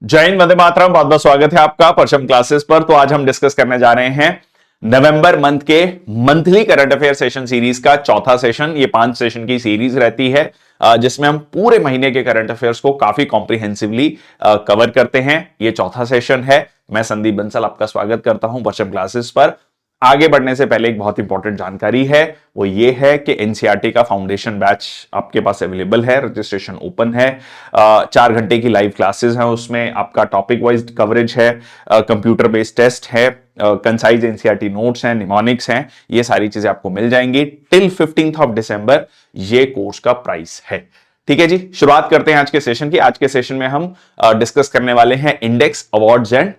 जय हिंद, वंदे मातरम। बहुत बहुत स्वागत है आपका परचम क्लासेस पर। तो आज हम डिस्कस करने जा रहे हैं नवंबर मंथ के monthly current affair session series का चौथा सेशन। ये 5 सेशन की सीरीज रहती है जिसमें हम पूरे महीने के करंट अफेयर्स को काफी कॉम्प्रिहेंसिवली कवर करते हैं। ये चौथा सेशन है। मैं संदीप बंसल आपका स्वागत करता हूं परचम क्लासेस पर। आगे बढ़ने से पहले एक बहुत इंपॉर्टेंट जानकारी है, वो ये है कि एनसीईआरटी का फाउंडेशन बैच आपके पास अवेलेबल है। रजिस्ट्रेशन ओपन है। 4 घंटे की लाइव क्लासेस हैं, उसमें आपका टॉपिक वाइज कवरेज है, कंप्यूटर बेस्ड टेस्ट है, कंसाइज एनसीईआरटी नोट्स हैं, निमोनिक्स हैं। ये सारी चीजें आपको मिल जाएंगी टिल 15th ऑफ दिसंबर। ये कोर्स का प्राइस है। ठीक है जी, शुरुआत करते हैं आज के सेशन की। आज के सेशन में हम डिस्कस करने वाले हैं इंडेक्स, अवार्ड्स एंड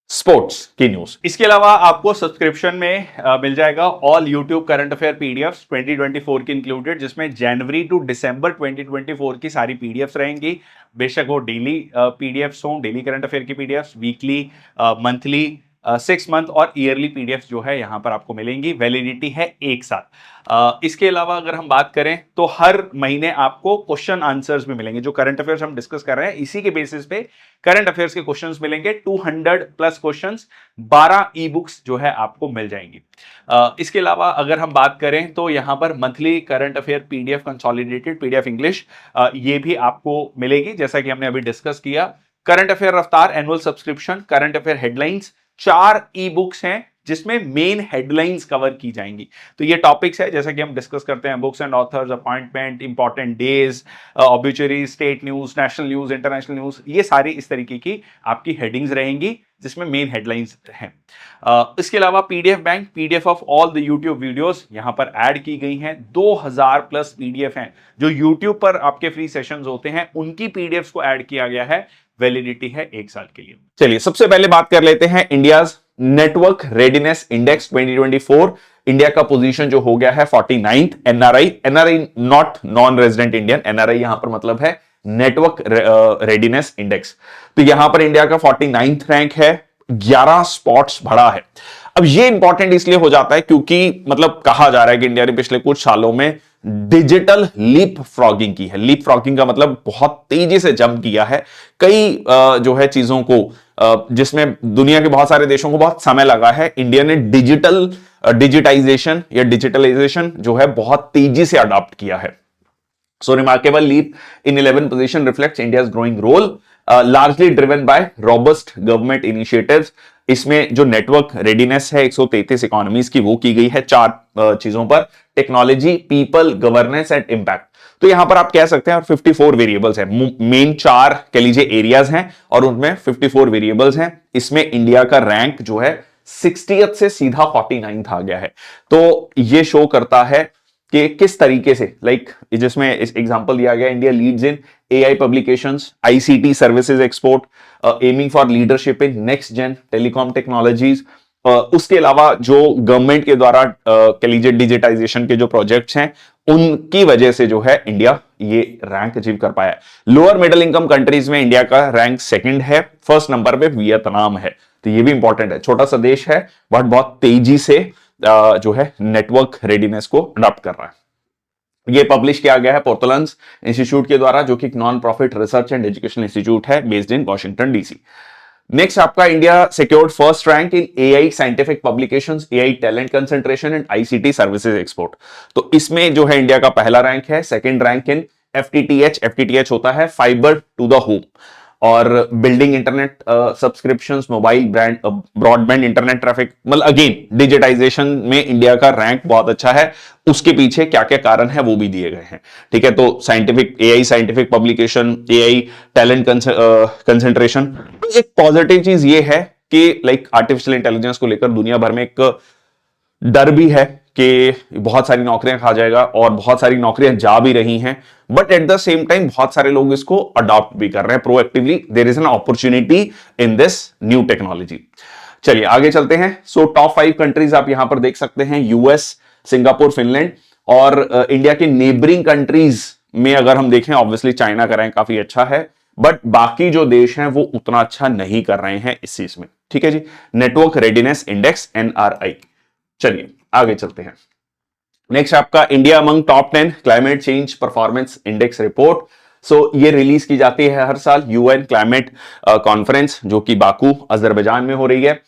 स्पोर्ट्स की न्यूज। इसके अलावा आपको सब्सक्रिप्शन में मिल जाएगा all YouTube current affair PDFs 2024 की इंक्लूडेड, जिसमें जनवरी टू दिसंबर 2024 की सारी पीडीएफ्स रहेंगी। बेशक वो डेली पीडीएफ्स हों, डेली करंट अफेयर की पीडीएफ्स, वीकली, मंथली, 6 मंथ और ईयरली पीडीएफ जो है यहां पर आपको मिलेंगी। वैलिडिटी है 1 साल। इसके अलावा अगर हम बात करें तो हर महीने आपको क्वेश्चन आंसर्स भी मिलेंगे। जो करंट अफेयर्स हम डिस्कस कर रहे हैं इसी के बेसिस पे करंट अफेयर्स के क्वेश्चंस मिलेंगे। 200 प्लस क्वेश्चंस, 12 ई बुक्स जो है आपको मिल जाएंगी। इसके अलावा अगर हम बात करें तो यहां पर monthly current affair PDF consolidated, PDF English, ये भी आपको मिलेगी। जैसा कि हमने अभी डिस्कस किया, करंट अफेयर रफ्तार annual subscription, current affair headlines, 4 e books हैं जिसमें मेन हेडलाइंस कवर की जाएंगी। तो ये टॉपिक्स है जैसा कि हम डिस्कस करते हैं, books and authors, appointment, important days, obituary, state news, national news, international news, ये सारी इस तरीके की आपकी हेडिंग्स रहेंगी जिसमें मेन हेडलाइंस हैं। इसके अलावा PDF bank, PDF of all the YouTube videos यहां पर ऐड की गई हैं। 2000 प्लस पीडीएफ हैं जो यूट्यूब पर आपके फ्री सेशंस होते हैं, उनकी पीडीएफ को ऐड किया गया है। वैलिडिटी है 1 साल के लिए। चलिए सबसे पहले बात कर लेते हैं India's network readiness index 2024। India का पोजीशन जो हो गया है 49th। NRI not non resident Indian, NRI यहां पर मतलब है नेटवर्क रेडीनेस इंडेक्स। तो यहां पर इंडिया का 49th रैंक है, 11 स्पॉट्स बढ़ा है। अब ये इंपॉर्टेंट इसलिए हो जाता है क्योंकि मतलब कहा जा रहा है कि इंडिया ने पिछले कुछ सालों में डिजिटल लीप फ्रॉगिंग की है। लीप फ्रॉगिंग का मतलब बहुत तेजी से जंप किया है। कई जो है चीजों को जिसमें दुनिया के बहुत सारे देशों को बहुत समय लगा है, इंडिया ने डिजिटाइजेशन या डिजिटलाइजेशन जो है बहुत तेजी से अडॉप्ट किया है। So remarkable leap in 11th position reflects India's growing role, largely driven by robust government initiatives. इसमें जो नेटवर्क रेडीनेस है 133 इकोनॉमीज की वो की गई है 4 चीजों पर: technology, people, governance and impact. तो यहां पर आप कह सकते हैं और 54 वेरिएबल्स हैं। मेन 4 कह लीजिए एरियाज हैं और उनमें 54 वेरिएबल्स हैं। इसमें इंडिया का रैंक जो है 60th से सीधा 49th आ गया है। तो ये शो करता है कि किस तरीके से जिसमें इस एग्जांपल दिया गया, India leads in AI publications, ICT services export, aiming for leadership in next gen telecom technologies. उसके अलावा जो गवर्नमेंट के द्वारा कह लीजिए डिजिटाइजेशन के जो प्रोजेक्ट्स हैं उनकी वजह से जो है इंडिया ये रैंक अचीव कर पाया है। लोअर मिडिल इनकम कंट्रीज में इंडिया का रैंक 2nd है, 1st नंबर पे वियतनाम है। तो ये भी इंपॉर्टेंट है, छोटा सा देश है बट बहुत तेजी से जो है नेटवर्क रेडीनेस को अडॉप्ट कर रहा है। ये पब्लिश किया गया है पोर्टलंस इंस्टीट्यूट के द्वारा, जो कि एक non profit research and educational institute है based in Washington DC. Next आपका India secured 1st rank in AI scientific publications, AI talent concentration and ICT services export. तो इसमें जो है इंडिया का पहला रैंक है। 2nd रैंक इन एफटीटीएच होता है फाइबर टू द होम, और building internet subscriptions, mobile brand broadband internet traffic. मतलब अगेन डिजिटाइजेशन में इंडिया का रैंक बहुत अच्छा है। उसके पीछे क्या क्या कारण है वो भी दिए गए हैं। ठीक है, तो scientific publication, AI talent concentration. तो एक पॉजिटिव चीज ये है कि आर्टिफिशियल इंटेलिजेंस को लेकर दुनिया भर में एक डर भी है कि बहुत सारी नौकरियां खा जाएगा, और बहुत सारी नौकरियां जा भी रही हैं, but at the same time बहुत सारे लोग इसको अडॉप्ट भी कर रहे हैं proactively. There is an opportunity in this new technology. चलिए आगे चलते हैं। सो टॉप 5 कंट्रीज आप यहां पर देख सकते हैं, यूएस, सिंगापुर, फिनलैंड, और इंडिया के नेबरिंग कंट्रीज में अगर हम देखें ऑब्वियसली चाइना का रैंक काफी अच्छा है, बट बाकी जो देश हैं वो उतना अच्छा नहीं कर रहे हैं इस चीज में। ठीक है जी, नेटवर्क रेडीनेस इंडेक्स एनआरआई। चलिए आगे चलते हैं। नेक्स्ट आपका India among top 10 climate change performance index report. So ये रिलीज की जाती है हर साल, यूएन क्लाइमेट कॉन्फ्रेंस जो कि बाकू अजरबैजान में हो रही है।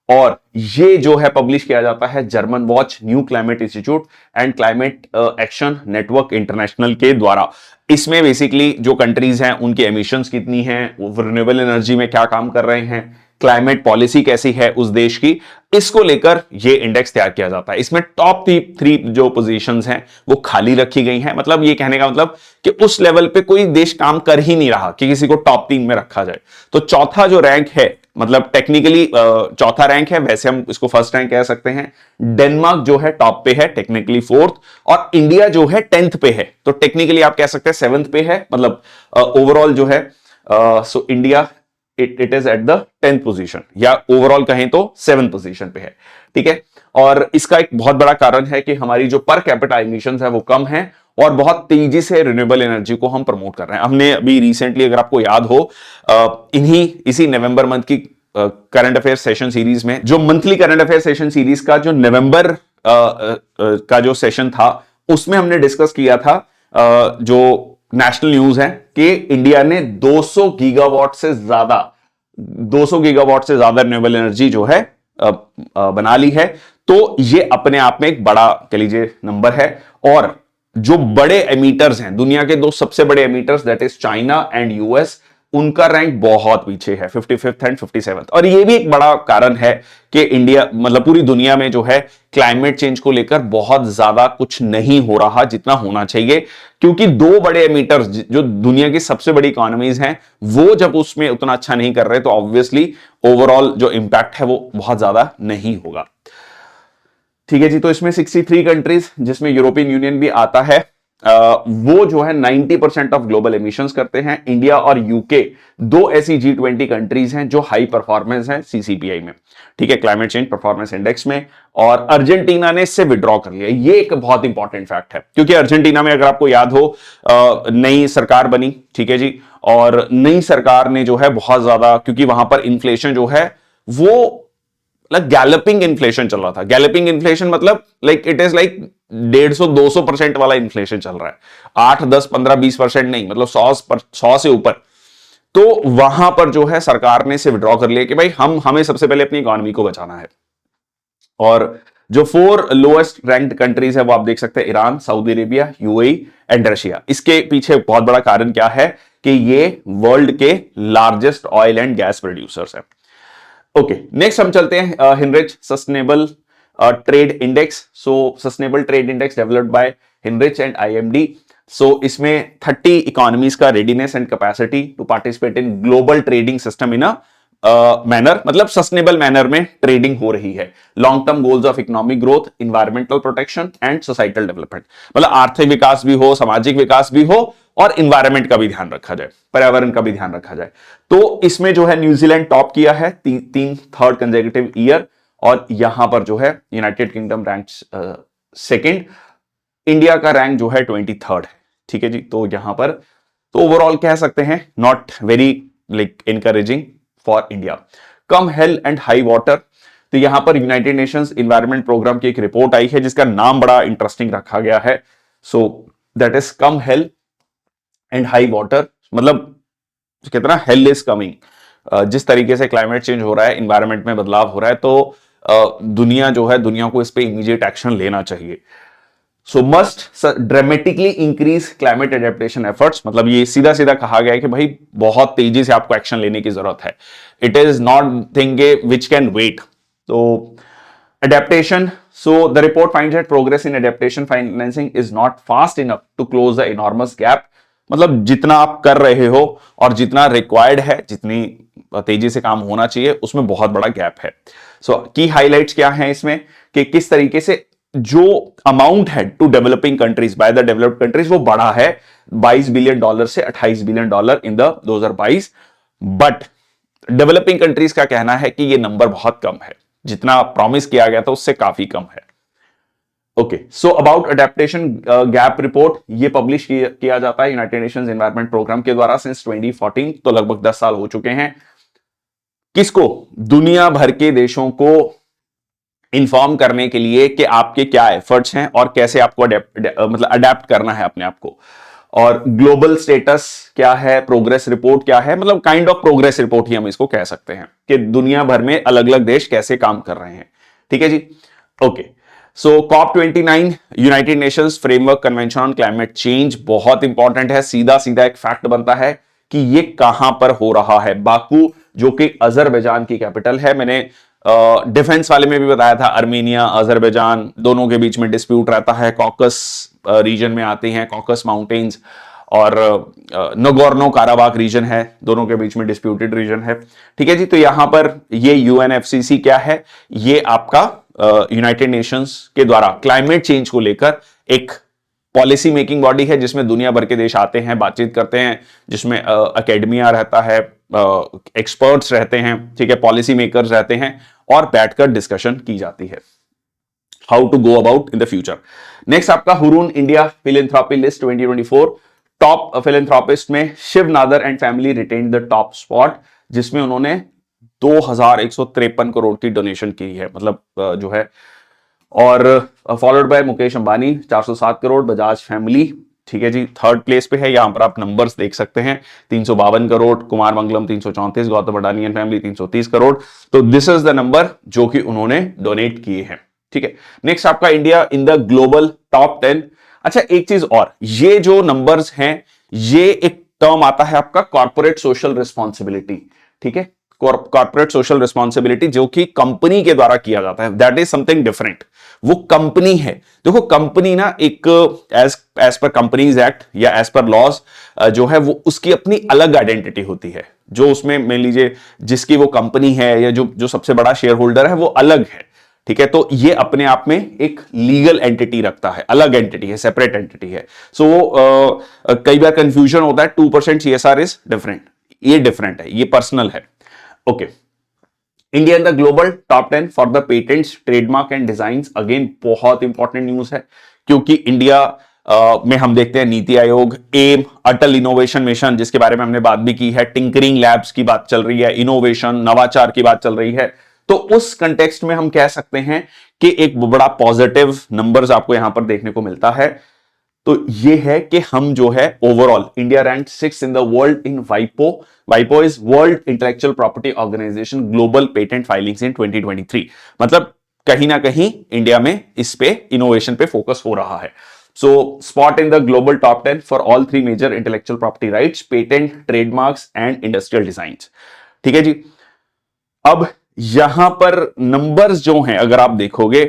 और ये जो है पब्लिश किया जाता है German watch, new climate institute and climate action network international के द्वारा। इसमें बेसिकली जो कंट्रीज हैं उनकी एमिशंस कितनी हैं, रिन्यूएबल एनर्जी में क्या काम कर रहे हैं, क्लाइमेट पॉलिसी कैसी है उस देश की, इसको लेकर ये इंडेक्स तैयार किया जाता है। इसमें टॉप थ्री जो पोजीशंस हैं वो खाली रखी गई हैं। मतलब ये कहने का मतलब कि उस लेवल पे कोई देश काम कर ही नहीं रहा कि किसी को टॉप 3 में रखा जाए। तो चौथा जो रैंक है, मतलब टेक्निकली चौथा रैंक है, वैसे हम इसको फर्स्ट रैंक कह सकते हैं। डेनमार्क जो है टॉप पे है, टेक्निकली फोर्थ, और इंडिया जो है 10th पे है। तो टेक्निकली आप कह सकते हैं 7th पे है, मतलब ओवरऑल जो है so India it is at the 10th position, या ओवरऑल कहें तो 7th पोजीशन पे है। ठीक है, और इसका एक बहुत बड़ा कारण है कि हमारी जो पर कैपिटा एमिशंस है वो कम है और बहुत तेजी से रिन्यूएबल एनर्जी को हम प्रमोट कर रहे हैं। हमने अभी रिसेंटली, अगर आपको याद हो, इसी नवंबर मंथ की करंट अफेयर सेशन सीरीज में, जो monthly current affair session series का जो नवंबर का जो सेशन था, उसमें हमने डिस्कस किया था जो नेशनल न्यूज है कि इंडिया ने 200 गीगावाट से ज्यादा रिन्यूएबल एनर्जी जो है बना ली है। तो ये अपने आप में एक बड़ा कह लीजिए नंबर है। और जो बड़े एमीटर्स हैं, दुनिया के 2 सबसे बड़े ammeters, that is China and US, उनका रैंक बहुत पीछे है, 55th एंड 57th। और ये भी एक बड़ा कारण है कि इंडिया, मतलब पूरी दुनिया में जो है क्लाइमेट चेंज को लेकर बहुत ज्यादा कुछ नहीं हो रहा जितना होना चाहिए, क्योंकि 2 बड़े एमीटर्स जो दुनिया की सबसे बड़ी इकोनॉमीज हैं, वो जब उसमें उतना अच्छा नहीं कर रहे, तो ऑब्वियसली ओवरऑल जो इंपैक्ट है वो बहुत ज्यादा नहीं होगा। ठीक है जी, तो इसमें 63 कंट्रीज, जिसमें यूरोपियन यूनियन भी आता है, वो जो है 90% ऑफ ग्लोबल एमिशंस करते हैं। इंडिया और यूके 2 ऐसी G20 कंट्रीज हैं जो हाई परफॉर्मेंस हैं CCPI में, ठीक है, क्लाइमेट चेंज परफॉर्मेंस इंडेक्स में। और अर्जेंटीना ने इससे विड्रॉ कर लिया। ये एक बहुत इंपॉर्टेंट फैक्ट है, क्योंकि अर्जेंटीना में, अगर आपको याद हो, नई सरकार बनी, ठीक है जी, और नई सरकार ने जो है बहुत ज्यादा, क्योंकि वहां पर इन्फ्लेशन जो है वो गैलपिंग इन्फ्लेशन चल रहा था। गैलपिंग इन्फ्लेशन मतलब इट इज 150-200% वाला इन्फ्लेशन चल रहा है, 8-10-15-20% नहीं, मतलब 100 से ऊपर। तो वहां पर जो है सरकार ने इसे विड्रॉ कर लिया कि भाई हमें सबसे पहले अपनी इकोनॉमी को बचाना है। और जो 4 लोएस्ट रैंक्ड कंट्रीज है वो आप देख सकते हैं, Iran, Saudi Arabia, UAE and Russia. इसके पीछे बहुत बड़ा कारण क्या है कि ये वर्ल्ड के largest oil and gas producers है। ओके, नेक्स्ट हम चलते हैं Hinrich sustainable trade index. So sustainable trade index developed by Hinrich and IMD. So इसमें 30 इकोनॉमीज का readiness and capacity to participate in global trading system in a manner, मतलब sustainable manner में trading हो रही है। Long term goals of economic growth, environmental protection and societal development, मतलब आर्थिक विकास भी हो, सामाजिक विकास भी हो, और इन्वायरमेंट का भी ध्यान रखा जाए, पर्यावरण का भी ध्यान रखा जाए। तो इसमें जो है न्यूजीलैंड टॉप किया है थर्ड कंसेक्यूटिव ईयर, और यहां पर जो है United kingdom rank second, India का रैंक जो है 23rd है। ठीक है जी, तो यहां पर तो ओवरऑल कह सकते हैं not very encouraging for India. Come health and high water, तो यहां पर यूनाइटेड नेशंस इन्वायरमेंट प्रोग्राम की एक रिपोर्ट आई है जिसका नाम बड़ा इंटरेस्टिंग रखा गया है। So that is come health and high water, मतलब कितना हेल इज कमिंग। जिस तरीके से क्लाइमेट चेंज हो रहा है, इन्वायरमेंट में बदलाव हो रहा है, तो दुनिया जो है, दुनिया को इस पे इमीडिएट एक्शन लेना चाहिए। सो must dramatically increase climate adaptation efforts, मतलब ये सीधा सीधा कहा गया है कि भाई बहुत तेजी से आपको एक्शन लेने की जरूरत है। It is not thing which can wait. तो adaptation, so the report finds that progress in adaptation financing is not fast enough to close the enormous gap, मतलब जितना आप कर रहे हो और जितना रिक्वायर्ड है, जितनी तेजी से काम होना चाहिए, उसमें बहुत बड़ा गैप है। सो की हाइलाइट्स क्या हैं इसमें कि किस तरीके से जो अमाउंट है to developing countries by the developed countries वो बढ़ा है $22 बिलियन से $28 billion in the 2022। But developing countries का कहना है कि ये नंबर बहुत कम है, जितना प्रॉमिस किया गया था उससे काफी कम है। Okay, so about adaptation gap report, ये पब्लिश किया जाता है यूनाइटेड नेशंस एनवायरनमेंट प्रोग्राम के द्वारा सिंस 2014, तो लगभग 10 साल हो चुके हैं। किसको? दुनिया भर के देशों को इन्फॉर्म करने के लिए कि आपके क्या एफर्ट्स हैं और कैसे आपको अडेप्ट करना है अपने आप को। और ग्लोबल स्टेटस क्या है, प्रोग्रेस रिपोर्ट क्या है, मतलब काइंड ऑफ प्रोग्रेस रिपोर्ट ही हम इसको कह सकते हैं कि दुनिया भर में अलग अलग देश कैसे काम कर रहे हैं। ठीक है जी, okay. So COP29 United Nations framework convention on climate change बहुत इंपॉर्टेंट है। सीधा सीधा एक फैक्ट बनता है कि ये कहां पर हो रहा है। बाकू जो कि अजरबैजान की कैपिटल है, मैंने डिफेंस वाले में भी बताया था, अर्मेनिया अजरबैजान दोनों के बीच में डिस्प्यूट रहता है। कॉकस रीजन में आते हैं, कॉकस माउंटेन्स और नगोर्नो काराबाख रीजन है, दोनों के बीच में डिस्प्यूटेड रीजन है। ठीक है जी, तो यहां पर ये यूएनएफसीसी क्या है, ये आपका यूनाइटेड नेशंस के द्वारा क्लाइमेट चेंज को लेकर एक पॉलिसी मेकिंग बॉडी है, जिसमें दुनिया भर के देश आते हैं, बातचीत करते हैं, जिसमें एकेडमिया रहता है, एक्सपर्ट्स रहते हैं, ठीक है, पॉलिसी मेकर्स रहते हैं, और बैठकर डिस्कशन की जाती है how to go about in the future. Next आपका Hurun India philanthropy list 2024, top philanthropist में Shiv Nadar and family retain the top spot, जिसमें उन्होंने 2153 करोड़ की डोनेशन की है, मतलब जो है, और followed by Mukesh Ambani 407 crore, Bajaj family, ठीक है जी, थर्ड प्लेस पे है। यहां पर आप नंबर्स देख सकते हैं, 352 करोड़, कुमार मंगलम 334, गौतम अडानी एंड फैमिली 330 करोड़। तो दिस इज द नंबर जो कि उन्होंने डोनेट किए हैं। ठीक है, नेक्स्ट आपका India in the global top 10। अच्छा, एक चीज और, ये जो नंबर्स हैं, ये एक टर्म आता है आपका कॉर्पोरेट सोशल रिस्पॉन्सिबिलिटी। ठीक है, कॉर्पोरेट सोशल रिस्पॉन्सिबिलिटी जो कि कंपनी के द्वारा किया जाता है, दैट इज समथिंग डिफरेंट। वो कंपनी है, देखो कंपनी ना एक एज पर कंपनीज एक्ट या एज पर लॉज जो है, वो उसकी अपनी अलग आइडेंटिटी होती है। जो उसमें मान लीजिए जिसकी वो कंपनी है या जो सबसे बड़ा शेयर होल्डर है, वो अलग है। ठीक है, तो ये अपने आप में एक लीगल एंटिटी रखता है, अलग एंटिटी है, सेपरेट एंटिटी है। सो कई बार कंफ्यूजन होता है, 2% CSR इज डिफरेंट, ये डिफरेंट है, ये पर्सनल है। Okay, India in the global top 10 for the patents, trademark and designs. Again बहुत इंपॉर्टेंट न्यूज है, क्योंकि इंडिया में हम देखते हैं नीति आयोग, एम, अटल इनोवेशन मिशन जिसके बारे में हमने बात भी की है, टिंकरिंग लैब्स की बात चल रही है, इनोवेशन नवाचार की बात चल रही है। तो उस कंटेक्स्ट में हम कह सकते हैं कि एक बड़ा पॉजिटिव नंबर्स आपको यहां पर देखने को मिलता है। तो ये है कि हम जो है overall India rank 6 in the world in वाइपो। वाइपो is world intellectual property organisation global patent filings इन 2023। मतलब कहीं ना कहीं इंडिया में इस पे इनोवेशन पे फोकस हो रहा है। So spot in the global top 10 for all 3 major intellectual property rights, patent, trademarks and industrial design. ठीक है जी, अब यहां पर नंबर्स जो हैं अगर आप देखोगे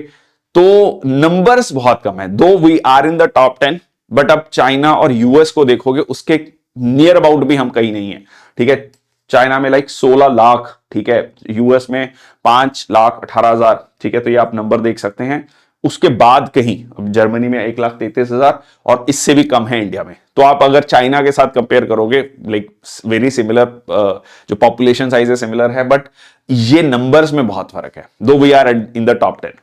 तो नंबर्स बहुत कम है, though we are in the top 10, but अब चाइना और यूएस को देखोगे उसके नियर अबाउट भी हम कहीं नहीं है। ठीक है, चाइना में लाइक 16 लाख, ठीक है, यूएस में 5,18,000। ठीक है, तो ये आप नंबर देख सकते हैं। उसके बाद कहीं अब जर्मनी में 1,33,000 और इससे भी कम है इंडिया में। तो आप अगर चाइना के साथ कंपेयर करोगे, लाइक वेरी सिमिलर, जो पॉपुलेशन साइज है सिमिलर है, बट ये नंबर्स में बहुत फर्क है, though we are in the top 10।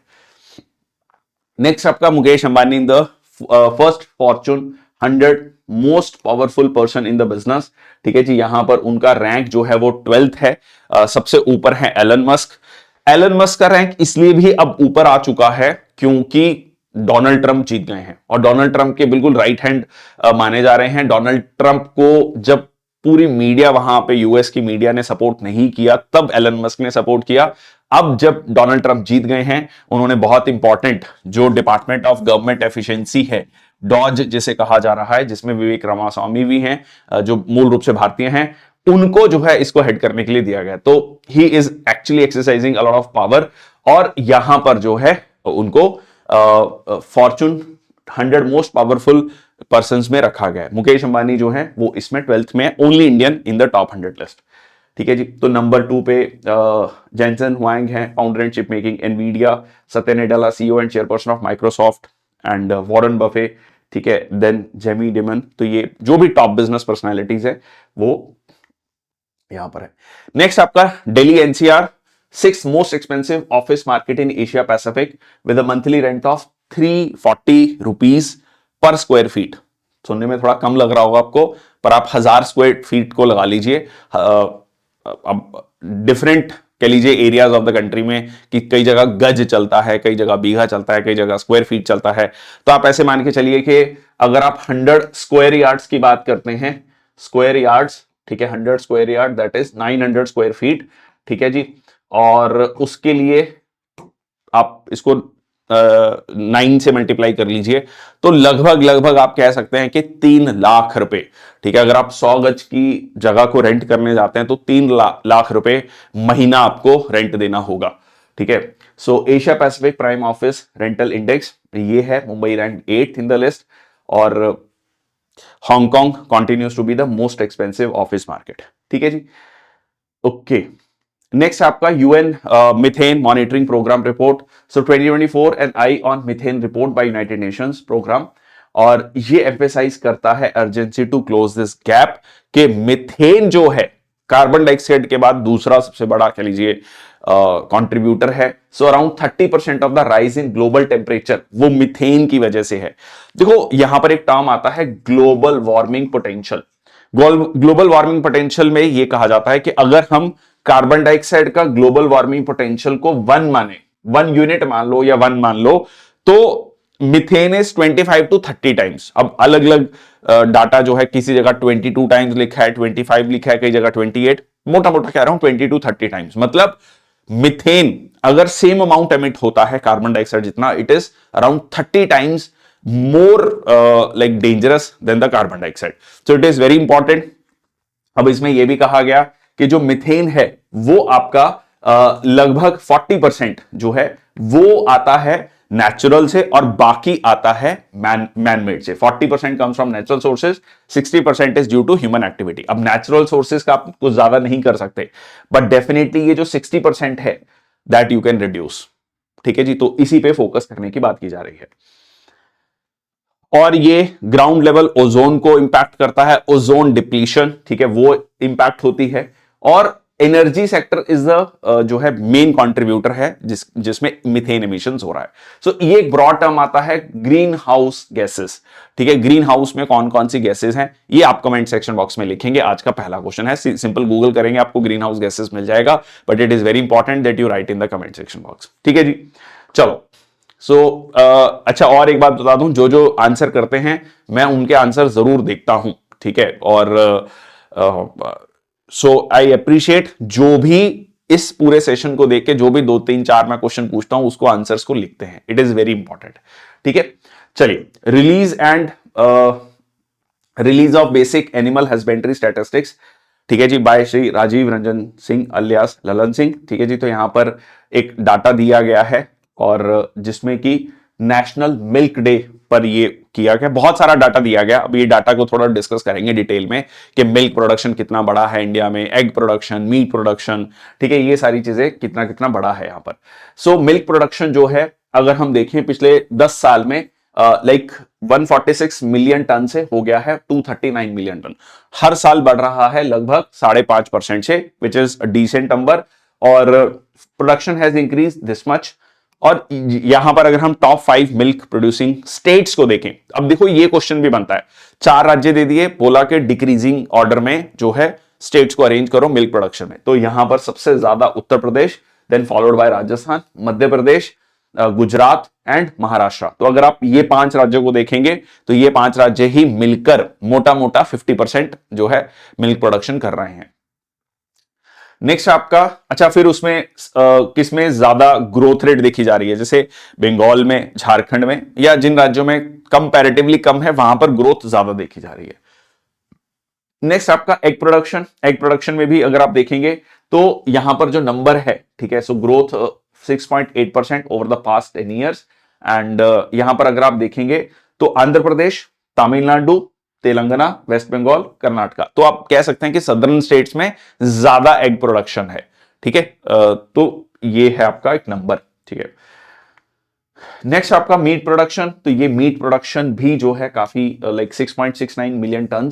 Next आपका Mukesh Ambani in the first Fortune 100 most powerful person in the business. ठीक है जी, यहां पर उनका रैंक जो है वो 12th है। सबसे ऊपर है एलन मस्क। एलन मस्क का रैंक इसलिए भी अब ऊपर आ चुका है क्योंकि डोनाल्ड ट्रंप जीत गए हैं, और डोनाल्ड ट्रंप के बिल्कुल राइट हैंड माने जा रहे हैं। डोनाल्ड ट्रंप को जब पूरी मीडिया, वहां पे यूएस की मीडिया ने सपोर्ट नहीं किया, तब एलन मस्क ने सपोर्ट किया। अब जब डोनाल्ड ट्रंप जीत गए हैं, उन्होंने बहुत इंपॉर्टेंट जो डिपार्टमेंट ऑफ गवर्नमेंट एफिशिएंसी है, डॉज जिसे कहा जा रहा है, जिसमें विवेक रामास्वामी भी हैं जो मूल रूप से भारतीय हैं, उनको जो है इसको हेड करने के लिए दिया गया। तो he is actually exercising a lot of power, और यहां पर जो है उनको फॉर्चून 100 मोस्ट पावरफुल पर्सन में रखा गया है। मुकेश अंबानी जो है वो इसमें 12th में, only Indian in the top 100 list. ठीक है जी, तो नंबर 2 पे जेंसन हुआंग है, founder and chip making Nvidia, Satya Nadella CEO and chairperson of Microsoft, and Warren Buffett. ठीक है, देन जेमी डिमन। तो ये जो भी टॉप बिजनेस पर्सनालिटीज है वो यहां पर है। नेक्स्ट आपका Delhi NCR 6th most expensive office market in Asia Pacific with a monthly rent of 340 rupees per square feet. सुनने में थोड़ा कम लग रहा होगा आपको, पर आप 1000 स्क्वायर फीट को लगा लीजिए। अब डिफरेंट कह लीजिए एरियाज ऑफ द कंट्री में, कि कई जगह गज चलता है, कई जगह बीघा चलता है, कई जगह स्क्वायर फीट चलता है। तो आप ऐसे मान के चलिए कि अगर आप 100 स्क्वायर यार्ड्स की बात करते हैं, स्क्वायर यार्ड्स, ठीक है, 100 square yard that is 900 square feet, ठीक है जी। और उसके लिए आप इसको 9 से मल्टीप्लाई कर लीजिए, तो लगभग लगभग आप कह सकते हैं कि 3 लाख रुपए, ठीक है। अगर आप 100 गज की जगह को रेंट करने जाते हैं तो 3 लाख रुपए महीना आपको रेंट देना होगा, ठीक है। So Asia Pacific prime office rental index ये है, Mumbai rank 8th in the list, और Hong Kong continues to be the most expensive office market, ठीक है जी। ओके, नेक्स्ट आपका UN methane monitoring programme report. So 2024 an eye on methane report by United Nations programme, और ये emphasise करता है urgency to close this gap, कि methane जो है कार्बन डाइऑक्साइड के बाद दूसरा सबसे बड़ा कह लीजिए कंट्रीब्यूटर है। So around 30% of the rise in global temperature वो मिथेन की वजह से है। देखो यहां पर एक टर्म आता है global warming potential. Global warming potential में यह कहा जाता है कि अगर हम कार्बन डाइऑक्साइड का ग्लोबल वार्मिंग पोटेंशियल को 1 माने, 1 यूनिट मान लो या 1 मान लो, तो मिथेन इज 25 to 30 टाइम्स। अब अलग अलग डाटा जो है, किसी जगह 22 टाइम्स लिखा है, 25 लिखा है, कई जगह 28, मोटा मोटा कह रहा हूं 20 to 30 टाइम्स। मतलब मिथेन अगर सेम अमाउंट एमिट होता है कार्बन डाइऑक्साइड जितना, it is around 30 times more like dangerous than the carbon dioxide. So it is very important. अब इसमें यह भी कहा गया कि जो मिथेन है वो आपका लगभग 40% जो है वो आता है नेचुरल से, और बाकी आता है मैन मेड से। 40% comes from natural sources, 60% is due to human activity. अब नेचुरल सोर्सेज का आप कुछ ज्यादा नहीं कर सकते, बट डेफिनेटली ये जो 60% है दैट यू कैन रिड्यूस, ठीक है जी। तो इसी पे फोकस करने की बात की जा रही है। और ये ग्राउंड लेवल ओजोन को इंपैक्ट करता है, ओजोन डिप्लीशन, ठीक है, वो इंपैक्ट होती है। और एनर्जी सेक्टर इज द जो है मेन कंट्रीब्यूटर है जिसमें मिथेन एमिशंस हो रहा है। सो ये एक ब्रॉड टर्म आता है ग्रीन हाउस गैसेस, ठीक है। ग्रीन हाउस में कौन कौन सी गैसेस हैं ये आप कमेंट सेक्शन बॉक्स में लिखेंगे। आज का पहला क्वेश्चन है, सिंपल गूगल करेंगे आपको ग्रीन हाउस गैसेस मिल जाएगा, but it is very important that you right in the comment section box, ठीक है जी। चलो, अच्छा, और एक बात बता दूं, जो जो आंसर करते हैं मैं उनके आंसर जरूर देखता हूं, ठीक है। और सो आई अप्रिशिएट जो भी इस पूरे सेशन को देख के जो भी 2 3 4 मैं क्वेश्चन पूछता हूं उसको आंसर्स को लिखते हैं। इट इज वेरी इंपॉर्टेंट, ठीक है। चलिए, release of basic animal husbandry statistics, ठीक है जी, बाय श्री राजीव रंजन सिंह अलियास ललन सिंह, ठीक है जी। तो यहां पर एक डाटा दिया गया है, और जिसमें कि नेशनल मिल्क डे पर ये किया गया, बहुत सारा डाटा दिया गया। अब ये डाटा को थोड़ा डिस्कस करेंगे डिटेल में कि मिल्क प्रोडक्शन कितना बड़ा है इंडिया में, एग प्रोडक्शन, मीट प्रोडक्शन, ठीक है, ये सारी चीजें कितना कितना बड़ा है यहां पर। सो मिल्क प्रोडक्शन जो है अगर हम देखें पिछले 10 साल में लाइक 146 मिलियन टन से हो गया है 239 मिलियन टन। हर साल बढ़ रहा है लगभग 5.5% से, which is a decent number, और production has increase this much. और यहां पर अगर हम टॉप 5 मिल्क प्रोड्यूसिंग स्टेट्स को देखें, अब देखो ये क्वेश्चन भी बनता है, 4 राज्य दे दिए, बोला के डिक्रीजिंग ऑर्डर में जो है स्टेट्स को अरेंज करो मिल्क प्रोडक्शन में। तो यहां पर सबसे ज्यादा Uttar Pradesh, then followed by Rajasthan, Madhya Pradesh, Gujarat and Maharashtra. तो अगर आप ये 5 राज्यों को देखेंगे तो ये 5 राज्य ही मिलकर मोटा मोटा 50% जो है मिल्क प्रोडक्शन कर रहे हैं। नेक्स्ट आपका, अच्छा, फिर उसमें किसमें ज्यादा ग्रोथ रेट देखी जा रही है, जैसे बंगाल में, झारखंड में, या जिन राज्यों में कंपैरेटिवली कम है वहां पर ग्रोथ ज्यादा देखी जा रही है। नेक्स्ट आपका एग प्रोडक्शन। एग प्रोडक्शन में भी अगर आप देखेंगे तो यहां पर जो नंबर है, ठीक है, so growth 6.8% over the past 10 years. And यहां पर अगर आप देखेंगे तो आंध्र प्रदेश, तमिलनाडु, तेलंगाना, वेस्ट बंगाल, कर्नाटका, तो आप कह सकते हैं कि सदर्न स्टेट्स में ज्यादा एग प्रोडक्शन है, ठीक है। तो ये है आपका एक नंबर, ठीक है। नेक्स्ट आपका मीट प्रोडक्शन। तो ये मीट प्रोडक्शन भी जो है काफी लाइक 6.69 मिलियन टन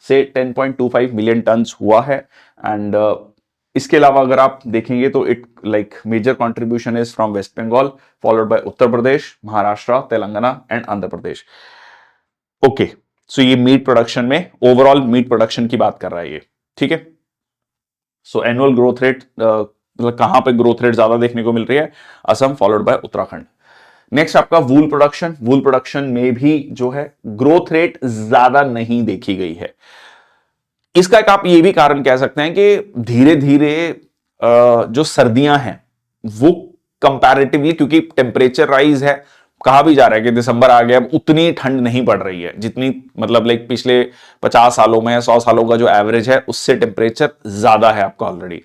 से 10.25 मिलियन टन हुआ है। एंड इसके अलावा अगर आप देखेंगे तो it like major contribution is from West Bengal, followed by Uttar Pradesh, Maharashtra, Telangana and Andhra Pradesh. Okay, so ये मीट प्रोडक्शन में ओवरऑल मीट प्रोडक्शन की बात कर रहा है ये, ठीक है। सो एनुअल ग्रोथ रेट मतलब कहां पे ग्रोथ रेट ज्यादा देखने को मिल रही है? Assam followed by Uttarakhand. Next आपका वूल प्रोडक्शन। वूल प्रोडक्शन में भी जो है ग्रोथ रेट ज्यादा नहीं देखी गई है। इसका एक आप ये भी कारण कह सकते हैं कि धीरे धीरे जो सर्दियां हैं वो कंपैरेटिवली, क्योंकि टेम्परेचर राइज है, कहा भी जा रहा है कि दिसंबर आ गया, अब उतनी ठंड नहीं पड़ रही है जितनी मतलब लाइक पिछले 50 सालों में 100 सालों का जो एवरेज है उससे टेम्परेचर ज्यादा है आपका ऑलरेडी।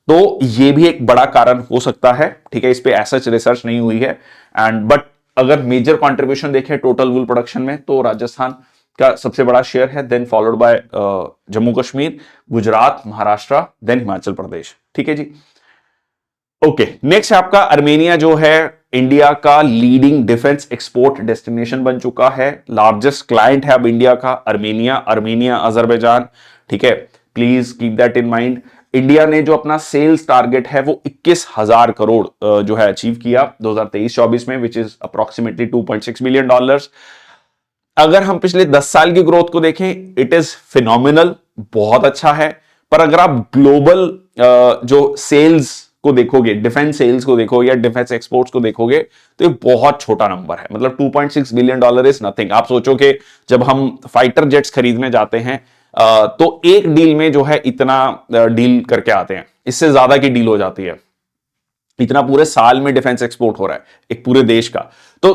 तो ये भी एक बड़ा कारण हो सकता है। ठीक है, इस पे एसच रिसर्च नहीं हुई है एंड बट अगर मेजर कंट्रीब्यूशन देखें टोटल वूल प्रोडक्शन में तो राजस्थान का सबसे बड़ा शेयर है, then followed by Jammu Kashmir, Gujarat, Maharashtra, then Himachal Pradesh. ठीक है जी। ओके, नेक्स्ट आपका अर्मेनिया जो है इंडिया का लीडिंग डिफेंस एक्सपोर्ट डेस्टिनेशन बन चुका है। लार्जेस्ट क्लाइंट है अब इंडिया का अर्मेनिया, अजरबैजान। ठीक है, please keep that in mind. India ने जो अपना सेल्स टारगेट है वो 21,000 करोड़ जो है अचीव किया 2023-24 में, विच इज अप्रोक्सीमेटली $2.6 बिलियन। अगर हम पिछले 10 साल की ग्रोथ को देखें, इट इज फिनोमिनल, बहुत अच्छा है। पर अगर आप ग्लोबल जो सेल्स को देखोगे, डिफेंस सेल्स को देखोगे या डिफेंस एक्सपोर्ट्स को देखोगे तो ये बहुत छोटा नंबर है। मतलब $2.6 बिलियन इज नथिंग। आप सोचो कि जब हम फाइटर जेट्स खरीदने जाते हैं तो एक डील में जो है इतना डील करके आते हैं, इससे ज्यादा की डील हो जाती है। इतना पूरे साल में डिफेंस एक्सपोर्ट हो रहा है एक पूरे देश का। तो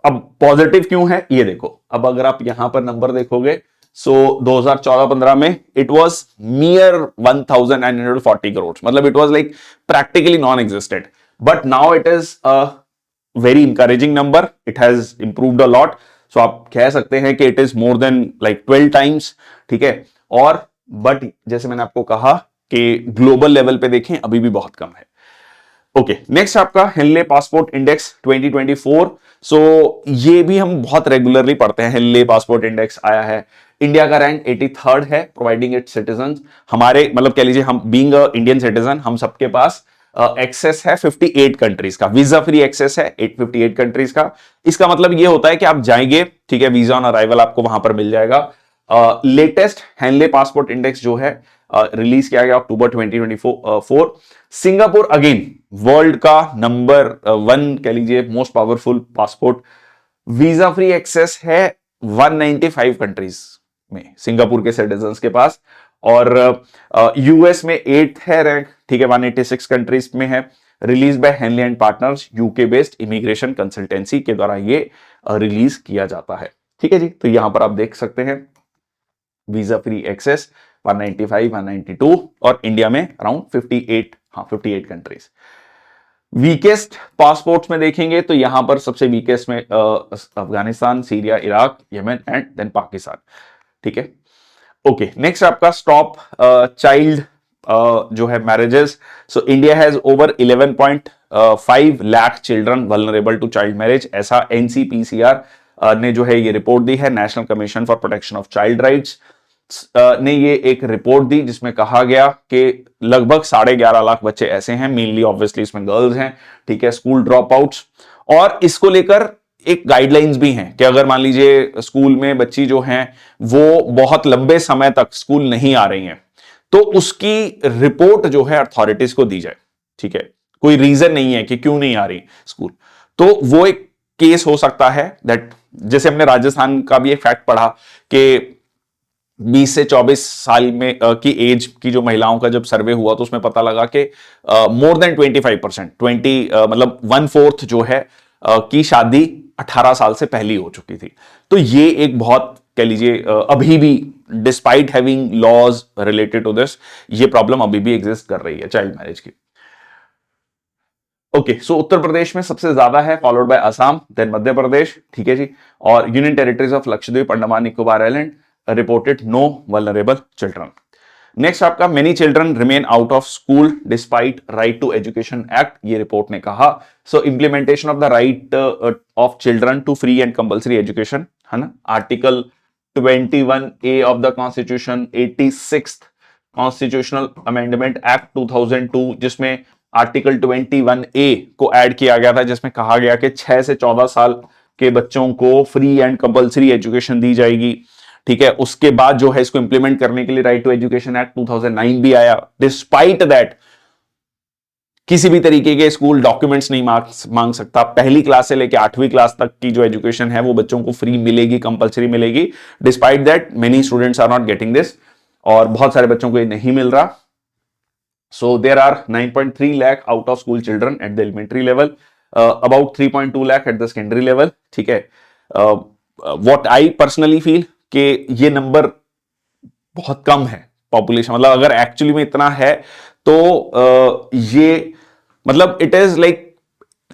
अब पॉजिटिव क्यों है ये देखो। अब अगर आप यहां पर नंबर देखोगे, सो 2014-15 में इट वाज मियर 1940 करोड़, मतलब it was like practically non existent, but now it is a very encouraging number, it has improved a lot. So आप कह सकते हैं कि it is more than like 12 times. ठीक है, और बट जैसे मैंने आपको कहा कि ग्लोबल लेवल पे देखें अभी भी बहुत कम है। ओके, नेक्स्ट आपका हेनले पासपोर्ट इंडेक्स 2024। सो ये भी हम बहुत रेगुलरली पढ़ते हैं, हेनले पासपोर्ट इंडेक्स आया है। इंडिया का रैंक 83rd है, प्रोवाइडिंग इट सिटीजन। हमारे मतलब कह लीजिए हम बीइंग अ इंडियन सिटीजन, हम सबके पास एक्सेस है 58 कंट्रीज का, वीजा फ्री एक्सेस है 58 कंट्रीज का। इसका मतलब ये होता है कि आप जाएंगे, ठीक है, वीजा ऑन अराइवल आपको वहां पर मिल जाएगा। लेटेस्ट हेनले पासपोर्ट इंडेक्स जो है रिलीज किया गया अक्टूबर 2024। सिंगापुर अगेन वर्ल्ड का नंबर 1 कह लीजिए most powerful passport, visa free access है 195 कंट्रीज में सिंगापुर के सिटीजन्स के पास। और यूएस में 8th है रैंक, ठीक है, 186 कंट्रीज में है। Release by Henley and partners, UK based immigration consultancy के द्वारा ये रिलीज किया जाता है। ठीक है जी, तो यहां पर आप देख सकते हैं वीजा फ्री एक्सेस 195, 192 और इंडिया में अराउंड 58, हाँ 58 कंट्रीज। वीकेस्ट पासपोर्ट्स में देखेंगे तो यहां पर सबसे वीकेस्ट में Afghanistan, Syria, Iraq, Yemen and then Pakistan. ठीक है, ओके, नेक्स्ट आपका स्टॉप चाइल्ड जो है marriages. So India has over 11.5 lakh children vulnerable to child marriage, ऐसा एनसीपीसीआर ने जो है ये रिपोर्ट दी है, national commission for protection of child rights ने ये एक रिपोर्ट दी जिसमें कहा गया कि लगभग 11.5 लाख बच्चे ऐसे हैं, मेनली ऑब्वियसली इसमें गर्ल्स हैं, ठीक है, स्कूल ड्रॉप आउट्स। और इसको लेकर एक गाइडलाइंस भी हैं कि अगर मान लीजिए स्कूल में बच्ची जो हैं वो बहुत लंबे समय तक स्कूल नहीं आ रही हैं तो उसकी रिपोर्ट जो है अथॉरिटीज को दी जाए। ठीक है, कोई रीजन नहीं है कि क्यों नहीं आ रही स्कूल, तो वो एक केस हो सकता है दैट, जैसे हमने राजस्थान का भी एक फैक्ट पढ़ा कि 20 से 24 साल में की एज की जो महिलाओं का जब सर्वे हुआ तो उसमें पता लगा कि मोर देन 25%, 20 मतलब 1/4 जो है की शादी 18 साल से पहले हो चुकी थी। तो ये एक बहुत कह लीजिए अभी भी despite having laws related to this, ये प्रॉब्लम अभी भी एग्जिस्ट कर रही है चाइल्ड मैरिज की। ओके, सो उत्तर प्रदेश में सबसे ज्यादा है, followed by Assam, then Madhya Pradesh. ठीक है जी, और union territories of Lakshadweep, Andaman Nicobar island reported no vulnerable children. Next आपका many children remain out of school despite right to education act, ये रिपोर्ट ने कहा। So implementation of the right of children to free and compulsory education, है ना, article 21A of the constitution, 86th constitutional amendment act 2002, जिसमें article 21A को add किया गया था, जिसमें कहा गया कि 6 से 14 साल के बच्चों को फ्री एंड कंपल्सरी एजुकेशन दी जाएगी। ठीक है, उसके बाद जो है इसको इंप्लीमेंट करने के लिए राइट टू एजुकेशन एक्ट 2009 भी आया। डिस्पाइट दैट किसी भी तरीके के स्कूल डॉक्यूमेंट्स नहीं मांग सकता। पहली क्लास से लेकर 8वीं क्लास तक की जो एजुकेशन है वो बच्चों को फ्री मिलेगी, कंपलसरी मिलेगी। Despite that many students are not getting this, और बहुत सारे बच्चों को ये नहीं मिल रहा। So there are 9.3 lakh out of school children at the elementary level, about 3.2 lakh at the secondary level. ठीक है, व्हाट आई पर्सनली फील कि ये नंबर बहुत कम है पॉपुलेशन, मतलब अगर एक्चुअली में इतना है तो ये मतलब इट इज लाइक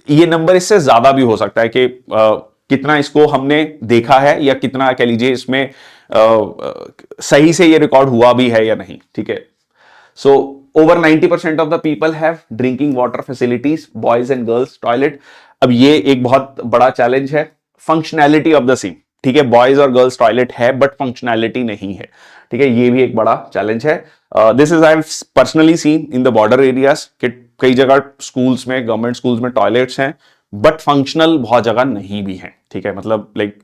ये नंबर इससे ज्यादा भी हो सकता है कि कितना इसको हमने देखा है या कितना कह लीजिए इसमें सही से ये रिकॉर्ड हुआ भी है या नहीं। ठीक है, so over 90% of the people have drinking water facilities, boys and girls toilet. अब ये एक बहुत बड़ा चैलेंज है, फंक्शनैलिटी ऑफ द सेम। ठीक है, बॉयज और गर्ल्स टॉयलेट है बट फंक्शनैलिटी नहीं है। ठीक है, ये भी एक बड़ा चैलेंज है। This is I have personally seen in the border areas कि कई जगह स्कूल्स में, गवर्नमेंट स्कूल्स में टॉयलेट्स हैं बट फंक्शनल बहुत जगह नहीं भी है। ठीक है, मतलब like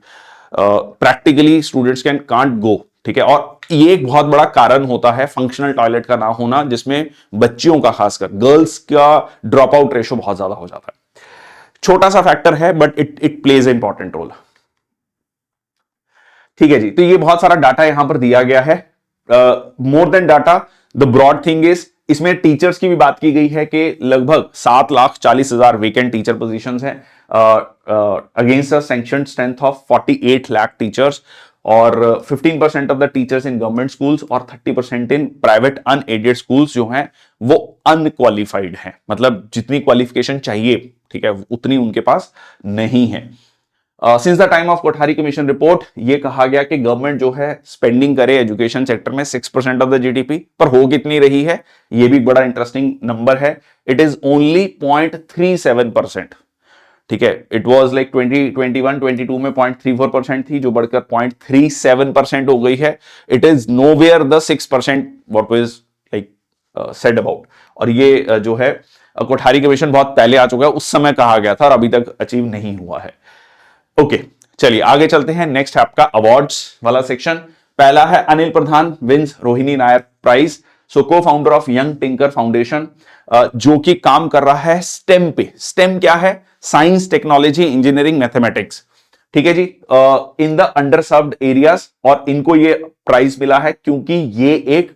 practically students can can't go. ठीक है, और ये एक बहुत बड़ा कारण होता है फंक्शनल टॉयलेट का ना होना, जिसमें बच्चियों का, खासकर गर्ल्स का ड्रॉप आउट रेशो बहुत ज्यादा हो जाता है। छोटा सा फैक्टर है but it plays important role. ठीक है जी, तो ये बहुत सारा डाटा यहां पर दिया गया है। More than data, the broad thing is इसमें टीचर्स की भी बात की गई है कि लगभग 7,40,000 वेकेंट टीचर पोजीशंस हैं against a sanctioned strength of 48 lakh teachers, और 15% of the teachers in government schools और 30% इन प्राइवेट अनएडेड स्कूल्स जो हैं वो अनक्वालिफाइड हैं, मतलब जितनी क्वालिफिकेशन चाहिए, ठीक है, उतनी उनके पास नहीं है। Since the time of Kothari commission report ये कहा गया कि गवर्नमेंट जो है स्पेंडिंग करे एजुकेशन सेक्टर में 6% ऑफ द जीडीपी, पर हो कितनी रही है ये भी बड़ा इंटरेस्टिंग नंबर है। It is only 0.37%। ठीक है, इट वाज लाइक 2021-22 में 0.34% थी, जो बढ़कर 0.37% हो गई है। It is nowhere the 6% what was like said about. और ये जो है कोठारी कमीशन बहुत पहले आ चुका है, उस समय कहा गया था और अभी तक अचीव नहीं हुआ है। ओके, चलिए आगे चलते हैं। नेक्स्ट आपका अवार्ड्स वाला सेक्शन। पहला है अनिल प्रधान विंस रोहिणी नायर प्राइज, सो को founder of young tinker foundation, जो कि काम कर रहा है स्टेम पे। स्टेम क्या है? Science, technology, engineering, mathematics. ठीक है जी, in the under served areas, और इनको ये प्राइज मिला है क्योंकि ये एक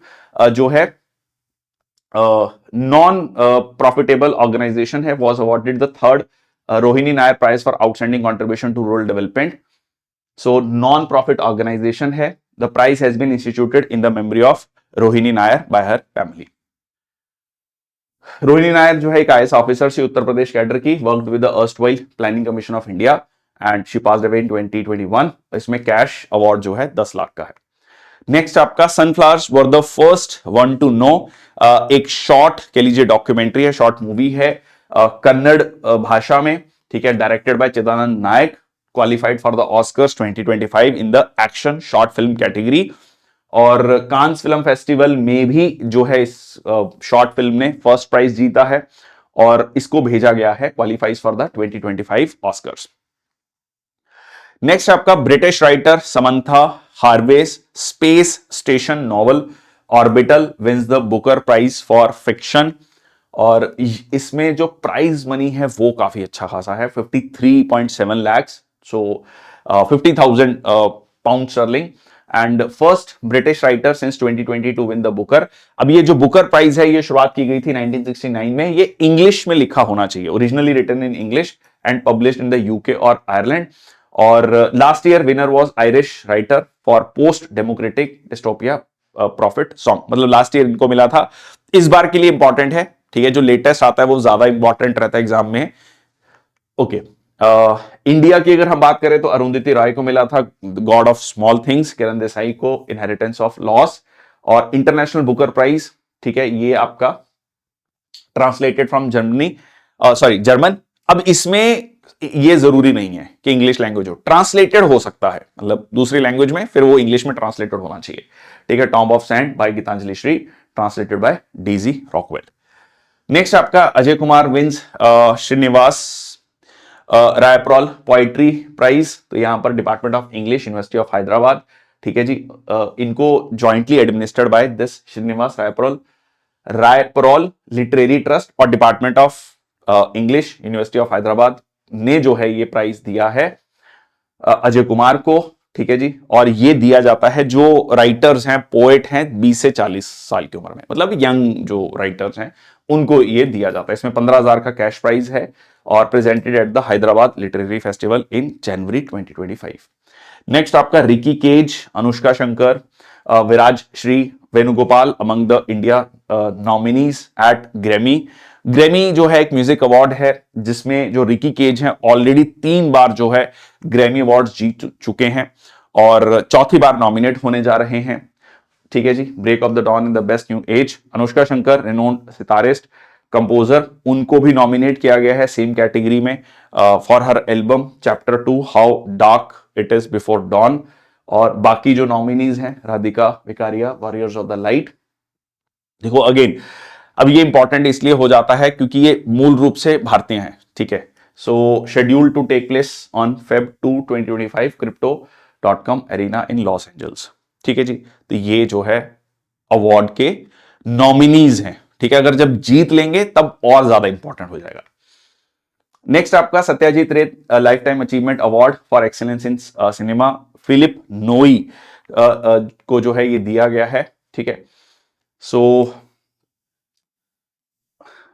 जो है नॉन प्रॉफिटेबल ऑर्गेनाइजेशन है। Was awarded the third Rohini Nair Prize for Outstanding Contribution to Rural Development. So non-profit organization है. The prize has been instituted in the memory of Rohini Nair by her family. Rohini Nair जो है एक IAS officer से Uttar Pradesh cadre की, worked with the erstwhile planning commission of India and she passed away in 2021। इसमें cash award जो है 10 लाख का है। नेक्स्ट आपका sunflowers were the first one to know, एक शॉर्ट कह लीजिए डॉक्यूमेंट्री है, शॉर्ट मूवी है कन्नड़ भाषा में। ठीक है, directed by Chidanand Naik, qualified for the Oscars 2025 in the action short film category, और कांस फिल्म फेस्टिवल में भी जो है इस शॉर्ट फिल्म ने फर्स्ट प्राइज जीता है और इसको भेजा गया है, qualifies for the 2025 Oscars. Next आपका British writer Samantha Harvey's space station novel orbital wins the Booker prize for fiction, और इसमें जो प्राइज मनी है वो काफी अच्छा खासा है, 53.7 lakh, so 50,000 pound sterling, and first British writer since 2020 to win the Booker. अब ये जो बुकर प्राइज है ये शुरुआत की गई थी 1969 में। ये इंग्लिश में लिखा होना चाहिए, originally written in English and published in the UK और आयरलैंड, और last year winner was Irish writer for post democratic dystopia prophet song, मतलब लास्ट ईयर इनको मिला था। इस बार के लिए इंपॉर्टेंट है, ठीक है, जो लेटेस्ट आता है वो ज्यादा इंपॉर्टेंट रहता है एग्जाम में। ओके, इंडिया की अगर हम बात करें तो अरुंधति रॉय को मिला था God of small things, Kiran Desai को इनहेरिटेंस ऑफ लॉस, और इंटरनेशनल बुकर प्राइज, ठीक है, ये आपका translated from Germany, sorry German. अब इसमें ये जरूरी नहीं है कि इंग्लिश लैंग्वेज हो, ट्रांसलेटेड हो सकता है, मतलब दूसरी लैंग्वेज में, फिर वो इंग्लिश में ट्रांसलेटेड होना चाहिए। ठीक है, tomb of sand by Geetanjali Shree, translated by Daisy Rockwell. Next आपका Ajay Kumar wins Srinivas Rayaprol poetry prize, तो यहां पर department of English, university of Hyderabad. ठीक है जी, इनको jointly administered by this Srinivas Rayaprol Rayaprol literary trust और department of English university of Hyderabad ने जो है ये प्राइज दिया है अजय कुमार को। ठीक है जी, और ये दिया जाता है जो राइटर्स हैं, पोएट हैं 20 से 40 साल की उम्र में, मतलब यंग जो राइटर्स हैं उनको ये दिया जाता है। इसमें 15,000 का कैश प्राइज है और presented at the Hyderabad literary festival in January 2025। Next आपका Ricky Kej, Anushka Shankar, Varijashree Venugopal among the India nominees at Grammy. Grammy जो है एक म्यूजिक अवार्ड है जिसमें जो रिकी केज हैं ऑलरेडी 3 बार जो है ग्रैमी अवार्ड जीत चुके हैं और चौथी बार नॉमिनेट होने जा रहे हैं। ठीक है जी, break of the dawn in the best new age. Anushka Shankar renowned sitarist composer, उनको भी नॉमिनेट किया गया है सेम कैटेगरी में for her album chapter 2 how dark it is before dawn. और बाकी जो नॉमिनीज हैं Radhika Vekaria warriors of the light. देखो अगेन, अब ये इंपॉर्टेंट इसलिए हो जाता है क्योंकि ये मूल रूप से भारतीय हैं। ठीक है, so schedule to take place on Feb 2 2025 crypto.com arena in Los Angeles. ठीक है जी, तो ये जो है अवार्ड के नॉमिनीज हैं। ठीक है, अगर जब जीत लेंगे तब और ज्यादा इंपॉर्टेंट हो जाएगा। नेक्स्ट आपका Satyajit Ray life time achievement award for excellence in cinema Phillip Noyce को जो है ये दिया गया है। ठीक है, सो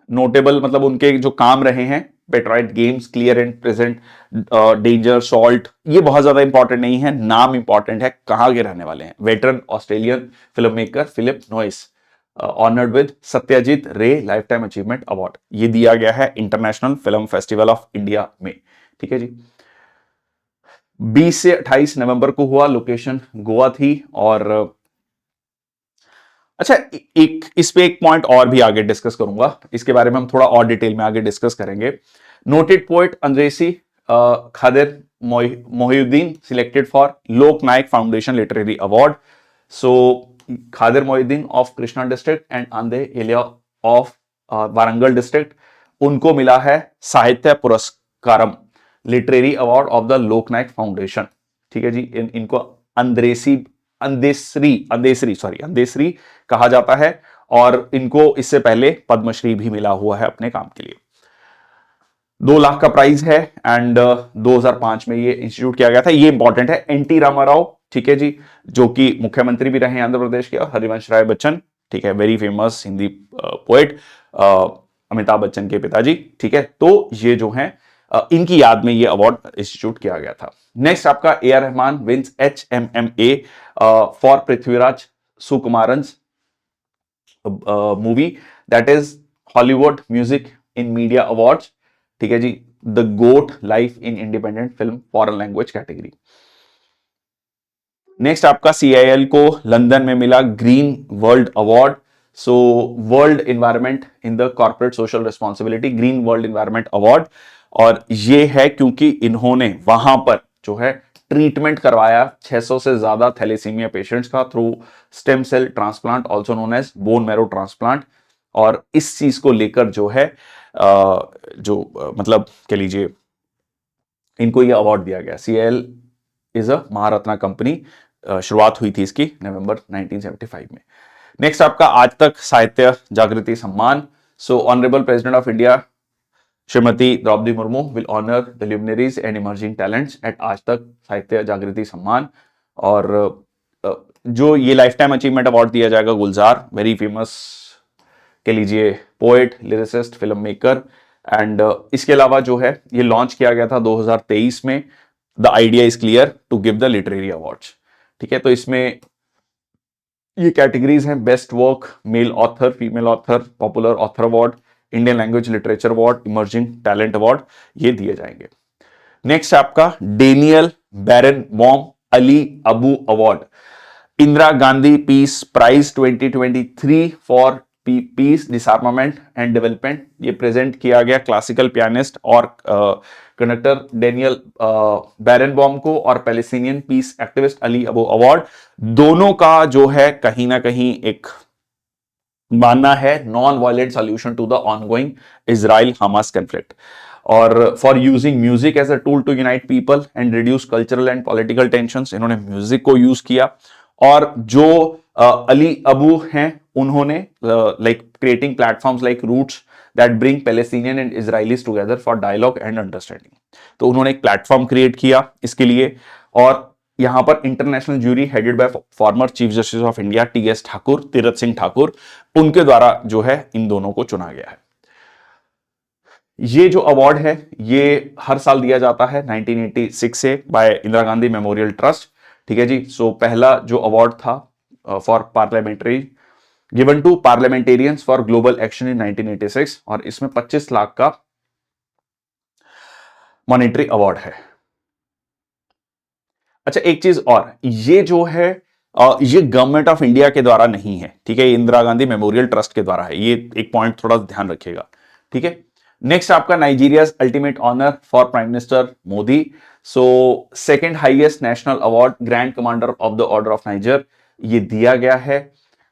नोटेबल मतलब उनके जो काम रहे हैं patriot games, clear and present, danger, salt, ये बहुत ज्यादा इंपॉर्टेंट नहीं है, नाम इंपॉर्टेंट है, कहां के रहने वाले हैं। Veteran Australian film maker Phillip Noyce honoured with Satyajit Ray life time achievement award. ये दिया गया है international film festival of India में। ठीक है जी, 20 से 28 नवंबर को हुआ, लोकेशन गोवा थी। और अच्छा, एक इस पे एक पॉइंट और भी आगे डिस्कस करूंगा, इसके बारे में हम थोड़ा और डिटेल में आगे डिस्कस करेंगे। Noted poet Andesri Khadir Mohiuddin selected for Lok Nayak foundation literary award. So Khadir Mohiuddin of Krishna district and Ande Yellaiah of Warangal district, उनको मिला है साहित्य पुरस्कारम literary award of the Loknayak foundation. ठीक है जी, इनको अंदेश्री कहा जाता है और इनको इससे पहले पद्मश्री भी मिला हुआ है अपने काम के लिए। 2 लाख का प्राइज है एंड 2005 में ये इंस्टीट्यूट किया गया था। ये इंपॉर्टेंट है। एनटी रामाराव, ठीक है जी, जो कि मुख्यमंत्री भी रहे आंध्र प्रदेश के, और हरिवंश राय बच्चन, ठीक है, very famous Hindi poet, Amitabh Bachchan के पिताजी। ठीक है, तो ये जो हैं इनकी याद में ये अवार्ड इंस्टीट्यूट किया गया था। नेक्स्ट आपका A R Rahman wins HMMA for Prithviraj Sukumaran's movie that is Hollywood music in media awards. ठीक है जी, the goat life in independent film foreign language category. Next आपका CIL को लंदन में मिला green world award. So world environment in the corporate social responsibility, green world environment award. और ये है क्योंकि इन्होंने वहां पर जो है ट्रीटमेंट करवाया 600 से ज्यादा थैलेसीमिया पेशेंट्स का through stem cell transplant also known as bone marrow transplant. और इस चीज को लेकर जो है मतलब कह लीजिए इनको ये अवार्ड दिया गया। CIL is a Maharatna company, शुरुआत हुई थी इसकी नवंबर 1975 में। नेक्स्ट आपका आज Tak Sahitya Jagriti Samman. So honourable president of India Shrimati Draupadi Murmu will honour the luminaries and emerging talents at Aaj Tak Sahitya Jagriti सम्मान। और जो ये लाइफ टाइम अचीवमेंट अवार्ड दिया जाएगा गुलजार, वेरी फेमस कह लीजिए poet, lyricist, film maker. And इसके अलावा जो है ये लॉन्च किया गया था 2023 में। The idea is clear to give the literary awards. ठीक है, तो इसमें ये कैटेगरीज हैं best work, male author, female author, popular author award, Indian language literature award, emerging talent award, ये दिए जाएंगे। नेक्स्ट आपका Daniel Barenboim Ali Abu Awwad, Indira Gandhi peace prize 2023 for peace disarmament and development. ये प्रेजेंट किया गया classical pianist और conductor Daniel Barenboim को और Palestinian piece activist Ali Abu award. दोनों का जो है कहीं ना कहीं एक मानना है non violent solution to the ongoing Israel Hamas conflict और for using music as a tool to unite people and reduce cultural and political tensions. इन्होंने म्यूजिक को यूज किया। और जो अली अबू हैं उन्होंने like creating platforms like Roots that bring Palestinian and Israelis together for dialogue and understanding. तो उन्होंने एक प्लेटफॉर्म क्रिएट किया इसके लिए, और यहां पर international jury headed by former chief justice of India TS Thakur, Tirath Singh Thakur, उनके द्वारा जो है इन दोनों को चुना गया है। ये जो अवार्ड है ये हर साल दिया जाता है 1986 से by Indira Gandhi memorial trust. ठीक है जी। सो पहला जो अवार्ड था for parliamentary given to parliamentarians for global action in 1986, और इसमें 25 लाख का मॉनेटरी अवार्ड है। अच्छा, एक चीज और, ये जो है ये गवर्नमेंट ऑफ इंडिया के द्वारा नहीं है, ठीक है, इंदिरा गांधी मेमोरियल ट्रस्ट के द्वारा है। ये एक पॉइंट थोड़ा ध्यान रखिएगा, ठीक है। नेक्स्ट आपका Nigeria's ultimate honour for prime minister Modi. So second highest national award grand commander of the order of Niger, ये दिया गया है।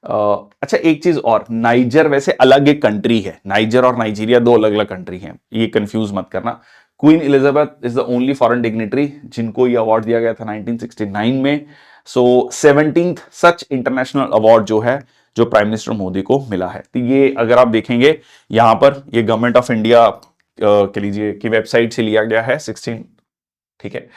अच्छा, एक चीज और, नाइजर वैसे अलग एक कंट्री है, नाइजर और नाइजीरिया दो अलग अलग कंट्री हैं, ये कंफ्यूज मत करना। Queen Elizabeth is the only foreign dignitary जिनको ये अवार्ड दिया गया था 1969 में। सो 17th सच इंटरनेशनल अवार्ड जो है जो प्राइम मिनिस्टर मोदी को मिला है। तो ये अगर आप देखेंगे यहां पर, ये गवर्नमेंट ऑफ इंडिया कह लीजिए की वेबसाइट से लिया गया है 16, ठीक है।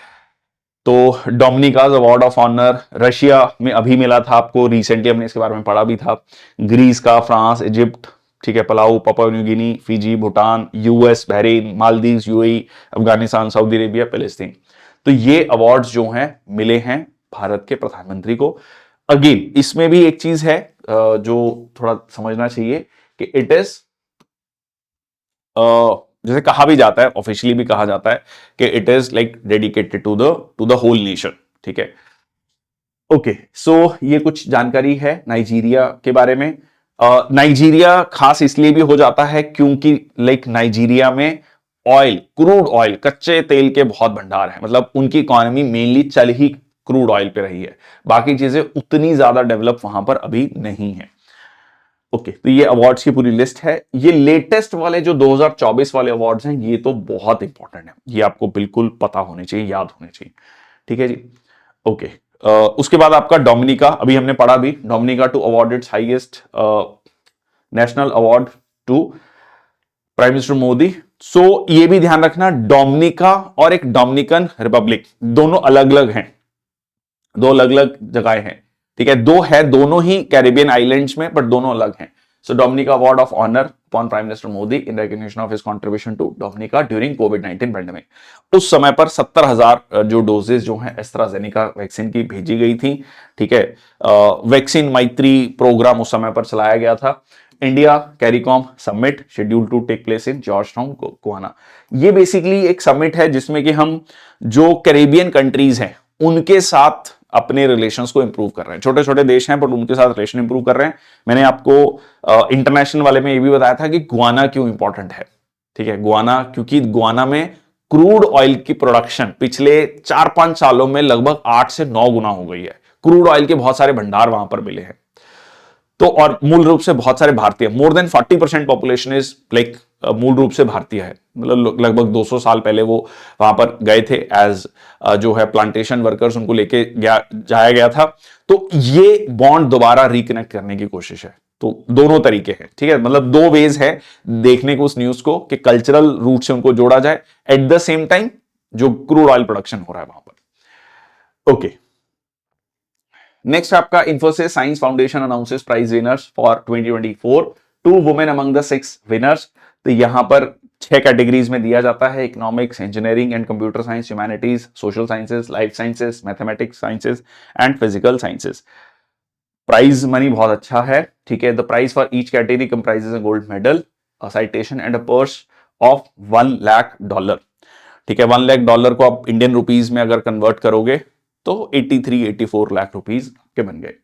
तो डोमिनिकाज अवार्ड ऑफ ऑनर रशिया में अभी मिला था आपको, रिसेंटली हमने इसके बारे में पढ़ा भी था। ग्रीस का, फ्रांस, इजिप्ट, ठीक है, Palau, Papua New Guinea, Fiji, Bhutan, US, Bahrain, Maldives, UAE, Afghanistan, Saudi Arabia, Palestine. तो ये अवार्ड्स जो हैं मिले हैं भारत के प्रधानमंत्री को। अगेन इसमें भी एक चीज है जो थोड़ा समझना चाहिए कि इट इज जैसे कहा भी जाता है, ऑफिशियली भी कहा जाता है कि it is like dedicated to the whole nation, ठीक है। ओके, सो ये कुछ जानकारी है नाइजीरिया के बारे में। नाइजीरिया खास इसलिए भी हो जाता है क्योंकि लाइक नाइजीरिया में ऑयल, क्रूड ऑयल, कच्चे तेल के बहुत भंडार है, मतलब उनकी इकोनॉमी मेनली चल ही क्रूड ऑयल पे रही है, बाकी चीजें उतनी ज्यादा डेवलप वहां पर अभी नहीं है। ओके, तो ये अवार्ड्स की पूरी लिस्ट है। ये लेटेस्ट वाले जो 2024 वाले अवार्ड्स हैं ये तो बहुत इंपॉर्टेंट है, ये आपको बिल्कुल पता होने चाहिए, याद होने चाहिए, ठीक है जी। ओके, उसके बाद आपका डोमिनिका, अभी हमने पढ़ा भी, Dominica to award its highest national award to prime minister Modi. So ये भी ध्यान रखना, डोमिनिका और एक डोमिनिकन रिपब्लिक दोनों अलग अलग हैं, दो अलग अलग जगह हैं, ठीक है। दो है, दोनों ही कैरिबियन आइलैंड्स में, बट दोनों अलग हैं। So Dominica award of honour upon prime minister Modi in recognition of his contribution to Dominica during COVID pandemic. उस समय पर 70,000 जो डोजेस जो हैं एस्ट्राजेनेका वैक्सीन की भेजी गई थी, ठीक है। वैक्सीन मैत्री प्रोग्राम उस समय पर चलाया गया था। India CARICOM summit schedule to take place in Georgetown, Guyana. ये बेसिकली एक समिट है जिसमें कि हम जो कैरिबियन कंट्रीज हैं उनके साथ अपने रिलेशंस को इंप्रूव कर रहे हैं। छोटे छोटे देश हैं बट उनके साथ रिलेशन इंप्रूव कर रहे हैं। मैंने आपको इंटरनेशनल वाले में ये भी बताया था कि गुयाना क्यों इंपॉर्टेंट है, ठीक है। गुयाना क्योंकि गुयाना में क्रूड ऑयल की प्रोडक्शन पिछले 4-5 सालों में लगभग 8 से 9 गुना हो गई है। क्रूड ऑयल के बहुत सारे भंडार वहां पर मिले हैं। तो और मूल रूप से बहुत सारे भारतीय, more than 40% population is like मूल रूप से भारतीय है, मतलब लगभग 200 साल पहले वो वहां पर गए थे एज जो है प्लांटेशन वर्कर्स, उनको लेके जाया गया था। तो ये बॉन्ड दोबारा रिकनेक्ट करने की कोशिश है। तो दोनों तरीके हैं, ठीक है, मतलब दो वेज है देखने को उस न्यूज को कि कल्चरल रूट से उनको जोड़ा जाए, एट द सेम टाइम जो क्रूड ऑयल प्रोडक्शन हो रहा है वहां पर। ओके, नेक्स्ट आपका Infosys science foundation announces prize winners for 2024, 2 women among the 6 winners. तो यहां पर 6 कैटेगरीज में दिया जाता है, economics, engineering and computer science, humanities, social sciences, life sciences, mathematics sciences and physical sciences. Prize money बहुत अच्छा है, ठीक है। The prize for each category comprises a gold medal, a citation and a purse of $1,00,000, ठीक है। $1,00,000 को आप Indian rupees में अगर कन्वर्ट करोगे तो 83-84 लाख रुपीज के बन गए।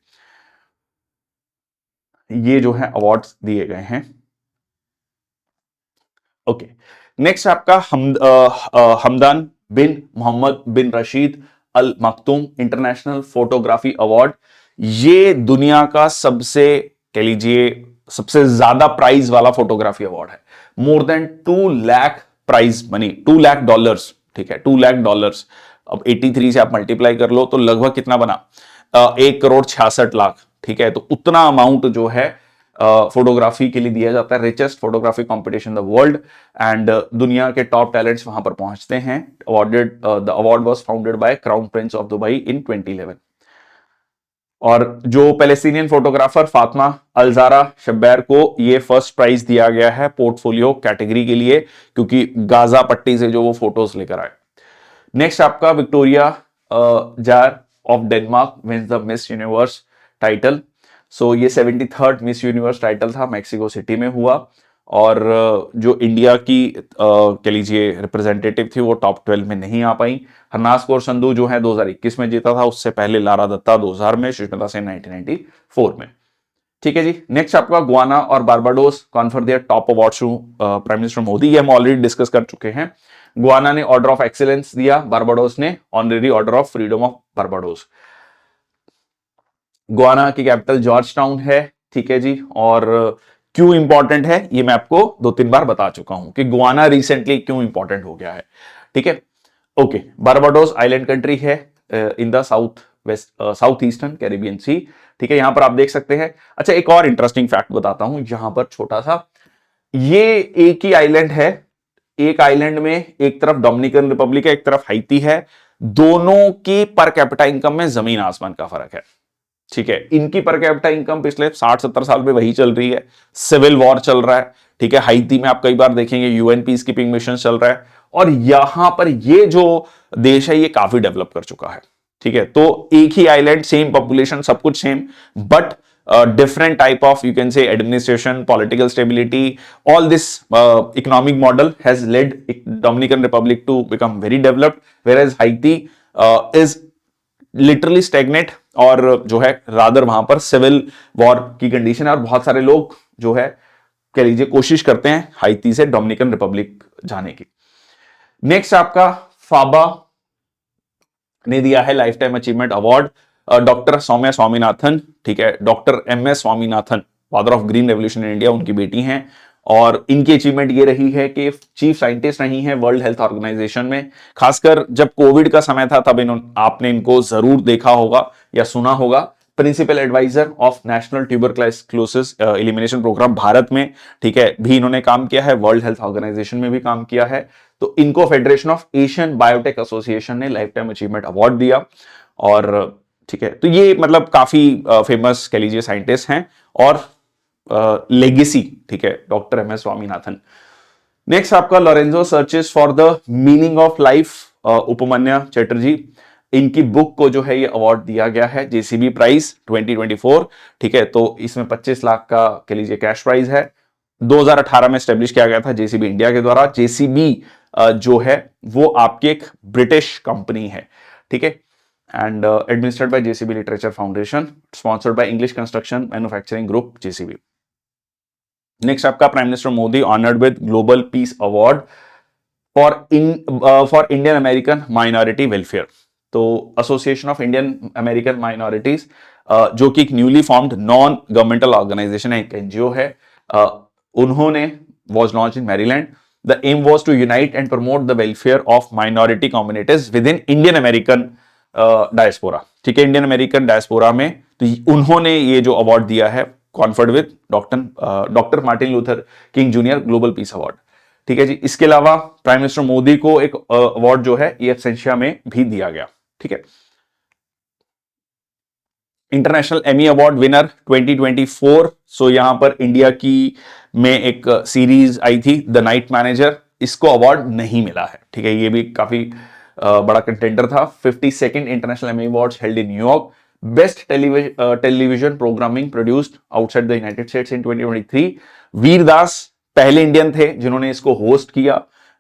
ये जो है अवार्ड्स दिए गए हैं। ओके, नेक्स्ट आपका हमदान बिन मोहम्मद बिन रशीद अल मखतूम इंटरनेशनल फोटोग्राफी अवार्ड। ये दुनिया का सबसे, कह लीजिए, सबसे ज्यादा प्राइज वाला फोटोग्राफी अवार्ड है। More than 2 lakh prize money, $2,00,000, ठीक है, $2,00,000। अब 83 से आप मल्टीप्लाई कर लो तो लगभग कितना बना, 1,66,00,000, ठीक है। तो उतना अमाउंट जो है फोटोग्राफी के लिए दिया जाता है, richest photography competition the world, and दुनिया के टॉप टैलेंट्स वहां पर पहुंचते हैं। The award was founded by crown prince of Dubai in 2011। और जो पैलेस्टीनियन फोटोग्राफर फातिमा अलजारा शब्बैर को ये फर्स्ट प्राइज दिया गया है पोर्टफोलियो कैटेगरी के लिए, क्योंकि गाजा पट्टी से जो वो फोटोज लेकर आए। नेक्स्ट आपका Victoria Kjaer of Denmark wins the Miss Universe title. So ये 73rd मिस यूनिवर्स टाइटल था, मैक्सिको सिटी में हुआ। और जो इंडिया की कह लीजिए रिप्रेजेंटेटिव थी वो टॉप 12 में नहीं आ पाई। हरनाज कौर संधू जो है 2021 में जीता था, उससे पहले लारा दत्ता 2000 में, सुष्मिता सेन 1994 में। ठीक है जी। नेक्स्ट आपका गुआना और Barbados confer their top awards to prime minister Modi, ये हम ऑलरेडी डिस्कस कर चुके हैं। गुआना ने ऑर्डर ऑफ एक्सीलेंस दिया, बारबाडोस ने honorary order of freedom of Barbados. Guyana की कैपिटल जॉर्ज टाउन है। ठीक है जी। और क्यों इंपॉर्टेंट है ये मैं आपको 2-3 बार बता चुका हूं कि गुआना रिसेंटली क्यों इंपॉर्टेंट हो गया है। ठीक है। ओके, बारबाडोस आइलैंड कंट्री है in the south eastern Caribbean sea. ठीक है, यहां पर आप देख सकते हैं। अच्छा, एक और इंटरेस्टिंग फैक्ट बताता हूं यहां पर छोटा सा। ये एक ही आइलैंड है, एक आइलैंड में एक तरफ डोमिनिकन रिपब्लिक है, एक तरफ हाइती है। दोनों की पर कैपिटा इनकम में जमीन आसमान का फर्क है। ठीक है, इनकी पर कैपिटा इनकम पिछले 60-70 साल में वही चल रही है। सिविल वॉर चल रहा है। ठीक है, हाइती में आप कई बार देखेंगे यूएन पीस कीपिंग मिशन चल रहा है, और यहां पर ये जो देश है ये काफी डेवलप कर चुका है। ठीक है, तो एक ही आइलैंड, सेम पॉपुलेशन, सब कुछ same, but different type of, you can say, administration, political stability, all this economic model has led Dominican Republic to become very developed, whereas Haiti is literally stagnant, और जो है rather वहां पर civil war की condition है, और बहुत सारे लोग जो है कह लीजिए कोशिश करते हैं हाइती से डोमिनिकन रिपब्लिक जाने की। नेक्स्ट आपका फाबा ने दिया है life time achievement award doctor Soumya Swaminathan. ठीक है, doctor MS Swaminathan, father of green revolution in India, उनकी बेटी हैं, और इनकी अचीवमेंट ये रही है कि चीफ साइंटिस्ट रही हैं वर्ल्ड हेल्थ ऑर्गेनाइजेशन में। खासकर जब कोविड का समय था तब आपने इनको जरूर देखा होगा या सुना होगा। Principal adviser of national tuberculosis elimination programme Bharat में, ठीक है, भी इन्होंने काम किया है, वर्ल्ड हेल्थ ऑर्गेनाइजेशन में भी काम किया है। तो इनको federation of Asian biotech association ने लाइफ टाइम अचीवमेंट अवार्ड दिया। और ठीक है, तो ये मतलब काफी फेमस कह लीजिए साइंटिस्ट हैं, और लेगेसी, ठीक है, डॉक्टर MS स्वामीनाथन। नेक्स्ट आपका Lorenzo searches for the meaning of life, Upamanyu Chatterjee, इनकी बुक को जो है ये अवार्ड दिया गया है, JCB प्राइज 2024। ठीक है, तो इसमें 25 लाख का कह लीजिए कैश प्राइज है। 2018 में स्टेब्लिश किया गया था JCB इंडिया के द्वारा। JCB जो है वो आपकी एक ब्रिटिश कंपनी है। ठीक है, and administered by JCB Literature Foundation, sponsored by English Construction Manufacturing Group JCB। Next आपका prime minister Modi honoured with global peace award for Indian American minority welfare. तो association of Indian American minorities, जो कि एक newly formed non governmental organisation है, एक NGO है, उन्होंने was launch in Maryland. The aim was to unite and promote the welfare of minority communities with in Indian American diaspora. ठीक है, Indian American diaspora में, तो उन्होंने ये जो अवार्ड दिया है conferred with doctor Martin Luther king junior global peace award. ठीक है जी। इसके अलावा प्राइम मिनिस्टर मोदी को एक अवार्ड जो है ये एब्सेंशिया में भी दिया गया। ठीक है, इंटरनेशनल एमी अवार्ड विनर 2024। सो यहां पर इंडिया की में एक सीरीज आई थी द नाइट मैनेजर, इसको अवार्ड नहीं मिला है। ठीक है, ये भी काफी बड़ा कंटेंडर था। 52nd international Emmy awards held in New York. Best television programming produced outside the United states in 2023। वीर दास पहले इंडियन थे जिन्होंने इसको होस्ट किया,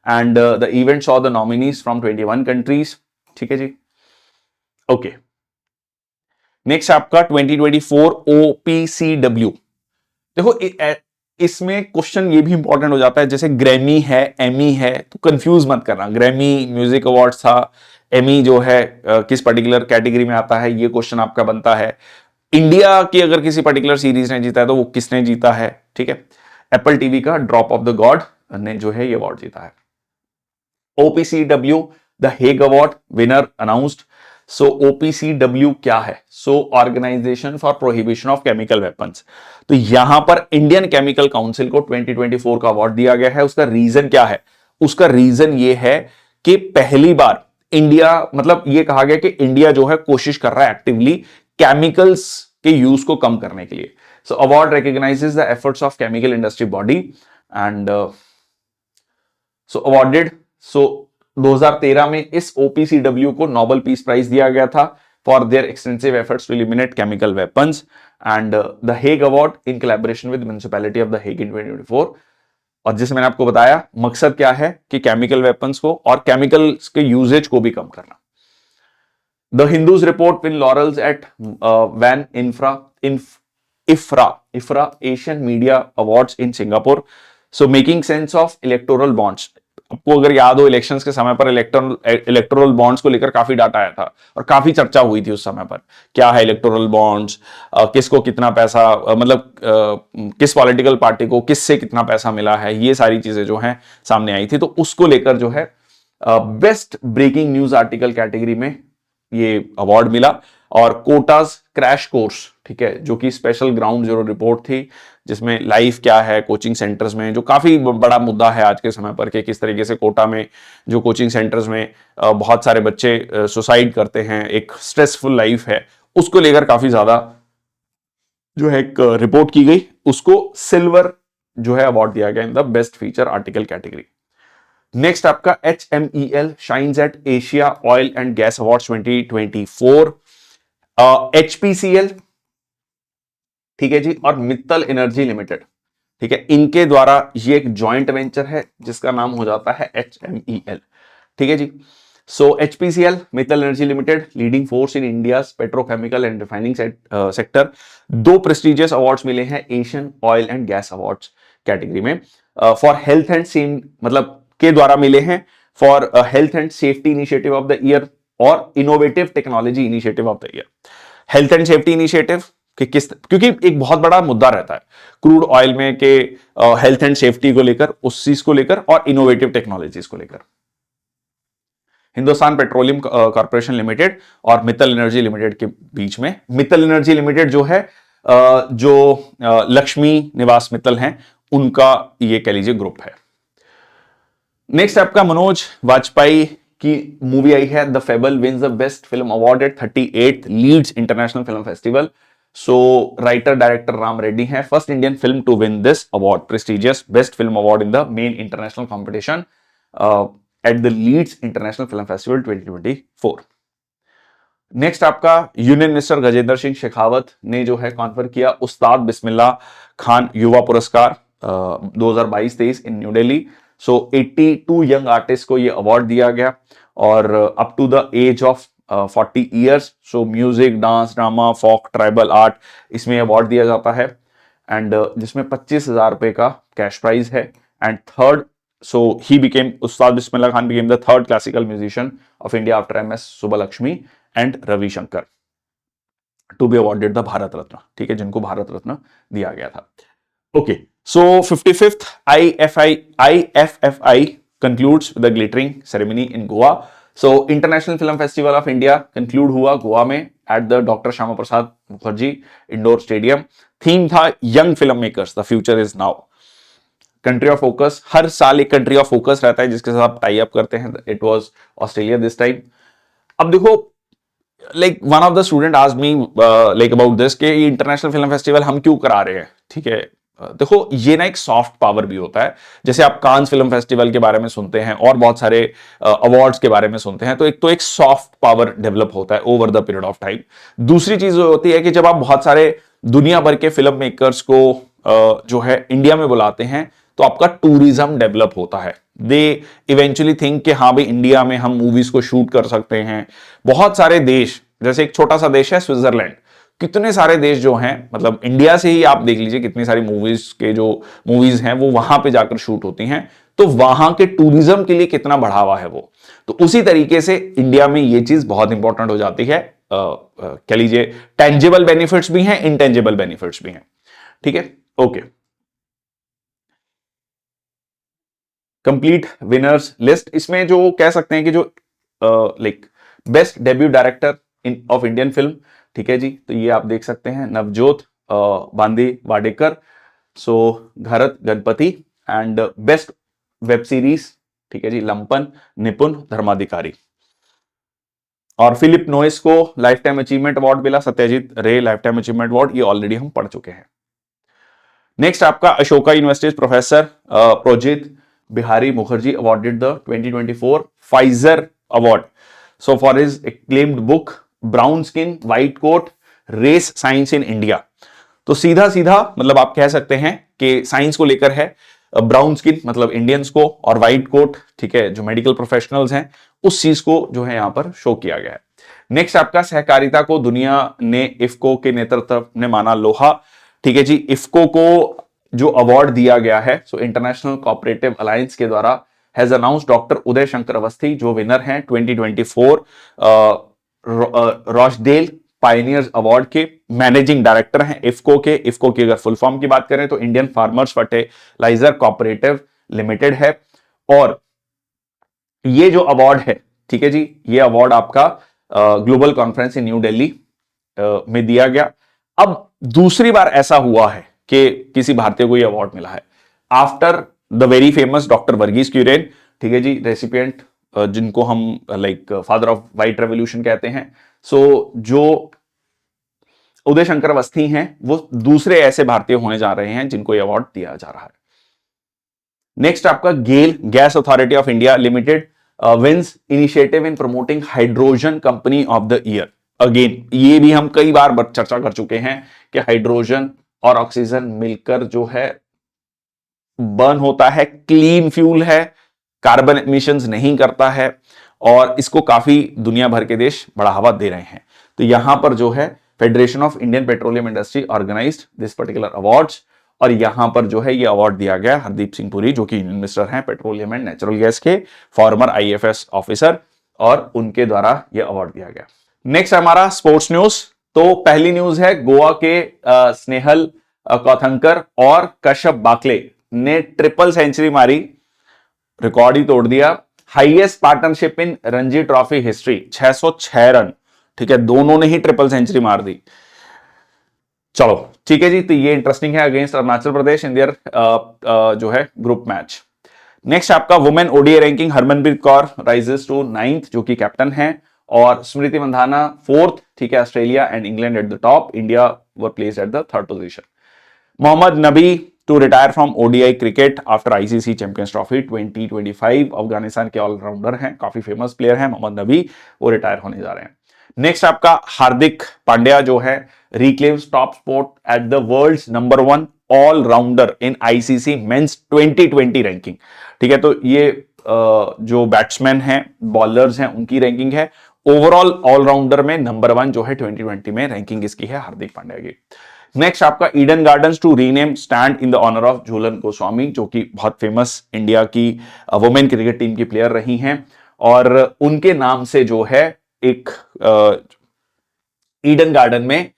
and the event saw the nominees from 21 countries. ठीक है जी। ओके, नेक्स्ट आपका 2024 OPCW। देखो इसमें क्वेश्चन ये भी इंपॉर्टेंट हो जाता है, जैसे ग्रैमी है, एमी है, तो कंफ्यूज मत करना। ग्रैमी म्यूजिक अवार्ड्स था, एमी जो है किस पर्टिकुलर कैटेगरी में आता है, ये क्वेश्चन आपका बनता है। इंडिया की अगर किसी पर्टिकुलर सीरीज ने जीता है तो वो किसने जीता है। ठीक है, एप्पल टीवी का ड्रॉप ऑफ द गॉड ने जो है ये अवार्ड जीता है। OPCW the Hague award winner announced. So OPCW क्या है? So organisation for prohibition of chemical weapons. तो यहां पर इंडियन केमिकल काउंसिल को 2024 का अवार्ड दिया गया है। उसका रीजन क्या है? उसका रीजन ये है कि पहली बार इंडिया, मतलब ये कहा गया कि इंडिया जो है कोशिश कर रहा है एक्टिवली केमिकल्स के यूज को कम करने के लिए। So award recognises the efforts of chemical industry body and so awarded. So 2013 में इस ओपीसीडब्ल्यू को नोबेल पीस प्राइज दिया गया था for their extensive efforts to eliminate chemical weapons and the Hague award in collaboration with municipality of the Hague in 2024। और जिसे मैंने आपको बताया, मकसद क्या है कि केमिकल वेपन्स को और केमिकल्स के यूजेज को भी कम करना। The Hindu's report win laurels at वैन IFRA Asian media awards in Singapore. So making sense of electoral bonds. आपको अगर याद हो, इलेक्शंस के समय पर इलेक्टोरल बॉन्ड्स को लेकर काफी डाटा आया था और काफी चर्चा हुई थी उस समय पर। क्या है इलेक्टोरल बॉन्ड्स, किसको कितना पैसा, मतलब किस पॉलिटिकल पार्टी को किससे कितना पैसा मिला है, ये सारी चीजें जो हैं सामने आई थी। तो उसको लेकर जो है best breaking news article category में ये अवार्ड मिला। और कोटास क्रैश कोर्स, ठीक है, जो कि स्पेशल ग्राउंड जीरो रिपोर्ट थी, जिसमें लाइफ क्या है कोचिंग सेंटर्स में, जो काफी बड़ा मुद्दा है आज के समय पर कि किस तरीके से कोटा में जो कोचिंग सेंटर्स में बहुत सारे बच्चे सुसाइड करते हैं, एक स्ट्रेसफुल लाइफ है, उसको लेकर काफी ज्यादा जो है एक रिपोर्ट की गई। उसको सिल्वर जो है अवार्ड दिया गया in the best feature article category. Next आपका HMEL shines at Asia oil and gas awards 2024। HPCL, ठीक है जी, और मित्तल एनर्जी लिमिटेड, ठीक है, इनके द्वारा ये एक जॉइंट वेंचर है जिसका नाम हो जाता है HMEL, ठीक है जी। So HPCL Mittal energy limited leading force in India petrochemical and refining sector. दो प्रेस्टिजियस अवार्ड्स मिले हैं Asian oil and gas awards category में। फॉर हेल्थ एंड सेम, मतलब के द्वारा मिले हैं for health and safety initiative of the year और innovative technology initiative of the year. Health and safety initiative कि किस, क्योंकि एक बहुत बड़ा मुद्दा रहता है क्रूड ऑयल में के हेल्थ एंड सेफ्टी को लेकर, उस चीज को लेकर, और इनोवेटिव टेक्नोलॉजीज को लेकर। हिंदुस्तान पेट्रोलियम कॉर्पोरेशन लिमिटेड और मित्तल एनर्जी लिमिटेड के बीच में, मित्तल एनर्जी लिमिटेड जो है जो लक्ष्मी निवास मित्तल हैं, उनका ये कह लीजिए ग्रुप है। नेक्स्ट आपका मनोज वाजपेयी की मूवी आई है the fable wins the best film award at 38th Leeds international film festival. So writer director Ram Reddy है first Indian film to win this award, prestigious best film award in the main international competition at the Leeds international film festival 2024। Next आपका union minister Gajendra Singh Shekhawat ने जो है confer किया उस्ताद बिस्मिल्लाह खान युवा पुरस्कार 2022-23 in New Delhi. So 82 young artist को ये अवार्ड दिया गया और up to the age of 40 years. So music, dance, drama, folk, tribal art, इसमें अवार्ड दिया जाता है एंड जिसमें 25,000 रुपए का कैश प्राइज है। And third, so he became, Ustad Bismillah Khan became the third classical musician of India after MS Subbulakshmi and Ravishankar to be awarded the Bharat रत्न, ठीक है, जिनको भारत रत्न दिया गया था। Okay, so 55th IFFI concludes with the glittering ceremony in Goa. So International Film Festival of India conclude हुआ गोवा में at the doctor Shyama Prasad Mukherjee indoor stadium. Theme था young film makers, the future is now. Country of focus, हर साल एक country of focus रहता है जिसके साथ आप टाई अप करते हैं। It was Australia this time. अब देखो, like one of the student asked me like about this कि इंटरनेशनल फिल्म फेस्टिवल हम क्यों करा रहे हैं, ठीक है। देखो, ये ना एक सॉफ्ट पावर भी होता है। जैसे आप कांस फिल्म फेस्टिवल के बारे में सुनते हैं और बहुत सारे अवार्ड्स के बारे में सुनते हैं, तो एक सॉफ्ट पावर डेवलप होता है over the period of time. दूसरी चीज होती है कि जब आप बहुत सारे दुनिया भर के फिल्म मेकर्स को जो है इंडिया में बुलाते हैं, तो आपका टूरिज्म डेवलप होता है। दे इवेंचुअली थिंक कि हाँ भाई, इंडिया में हम मूवीज को शूट कर सकते हैं। बहुत सारे देश, जैसे एक छोटा सा देश है स्विट्जरलैंड, कितने सारे देश जो हैं, मतलब इंडिया से ही आप देख लीजिए कितनी सारी मूवीज हैं वो वहां पे जाकर शूट होती हैं। तो वहां के टूरिज्म के लिए कितना बढ़ावा है वो। तो उसी तरीके से इंडिया में ये चीज बहुत इंपॉर्टेंट हो जाती है। कह लीजिए टेंजिबल बेनिफिट्स भी हैं, इनटेंजिबल बेनिफिट्स भी हैं, ठीक है। ओके, कंप्लीट विनर्स लिस्ट, इसमें जो कह सकते हैं कि जो like best debut director in of Indian film, ठीक है जी, तो ये आप देख सकते हैं Navjot Bandiwadekar, so Gharat Ganpati, and best web series, ठीक है जी, लंपन निपुण धर्माधिकारी। और फिलिप नोइस को लाइफ टाइम अचीवमेंट अवार्ड मिला, Satyajit Ray life time achievement award, ये ऑलरेडी हम पढ़ चुके हैं। नेक्स्ट आपका Ashoka university professor Projit Bihari Mukharji awarded the 2024 Pfizer award so for his acclaimed book brown skin white coat race science in India. तो सीधा सीधा मतलब आप कह सकते हैं कि साइंस को लेकर है, ब्राउन स्किन मतलब इंडियंस को, और व्हाइट कोट, ठीक है, जो मेडिकल प्रोफेशनल्स हैं, उस चीज को जो है यहां पर शो किया गया है। नेक्स्ट आपका सहकारिता को दुनिया ने इफ्को के नेतृत्व ने माना लोहा, ठीक है जी, इफ्को को जो अवार्ड दिया गया है, सो इंटरनेशनल कोऑपरेटिव अलायंस के द्वारा, has announced doctor Uday Shankar Awasthi जो विनर हैं 2024 रॉचडेल पायनियर्स अवार्ड के, मैनेजिंग डायरेक्टर हैं इफ्को के। इफ्को की अगर फुल फॉर्म की बात करें तो Indian farmers fertiliser cooperative limited है। और ये जो अवार्ड है, ठीक है जी, ये अवार्ड आपका global conference in New Delhi में दिया गया। अब दूसरी बार ऐसा हुआ है कि किसी भारतीय को ये अवार्ड मिला है after the very famous doctor Verghese Kurien, ठीक है जी, रेसिपिएंट जिनको हम like father of white revolution कहते हैं। सो जो उदय शंकर अवस्थी हैं वो दूसरे ऐसे भारतीय होने जा रहे हैं जिनको ये अवार्ड दिया जा रहा है। नेक्स्ट आपका GAIL gas authority of India limited wins initiative in promoting hydrogen company of the year. Again ये भी हम कई बार चर्चा कर चुके हैं कि हाइड्रोजन और ऑक्सीजन मिलकर जो है बर्न होता है, क्लीन फ्यूल है, कार्बन एमिशंस नहीं करता है, और इसको काफी दुनिया भर के देश बढ़ावा दे रहे हैं। तो यहां पर जो है federation of Indian petroleum industry organised this particular awards, और यहां पर जो है ये अवार्ड दिया गया हरदीप सिंह पुरी जो कि यूनियन मिनिस्टर हैं पेट्रोलियम एंड नेचुरल गैस के, फॉर्मर आईएफएस ऑफिसर, और उनके द्वारा यह अवार्ड दिया गया। नेक्स्ट हमारा स्पोर्ट्स न्यूज। तो पहली न्यूज है गोवा के स्नेहल कौथंकर और कश्यप बाकले ने ट्रिपल सेंचुरी मारी, रिकॉर्ड ही तोड़ दिया। Highest partnership in Ranji trophy history 606 run, ठीक है, दोनों ने ही ट्रिपल सेंचुरी मार दी। चलो ठीक है जी, तो ये इंटरेस्टिंग है against Arunachal Pradesh in their जो है ग्रुप मैच। नेक्स्ट आपका women ODI ranking, Harmanpreet Kaur rises to 9th जो कि कैप्टन है, और स्मृति मंधाना 4th, ठीक है, Australia and England at the top, India were placed at the 3rd position. Mohammad Nabi to retire from ODI cricket after ICC champions trophy 2025, Afghanistan के allrounder हैं, काफी famous player हैं मोहम्मद नबी, वो रिटायर होने जा रहे हैं। नेक्स्ट आपका हार्दिक पांड्या जो है reclaims top spot at the world's number 1 allrounder in ICC men's 2020 ranking, ठीक है, तो ये जो बैट्समैन हैं बॉलर्स हैं उनकी रैंकिंग है, ओवरऑल ऑलराउंडर में नंबर 1 जो है 2020 में रैंकिंग इसकी है हार्दिक पांड्या की। नेक्स्ट आपका Eden Gardens to rename stand in the honour of Jhulan Goswami जो कि बहुत फेमस इंडिया की वुमेन क्रिकेट टीम की प्लेयर रही हैं, और उनके नाम से जो है एक ईडन गार्डन में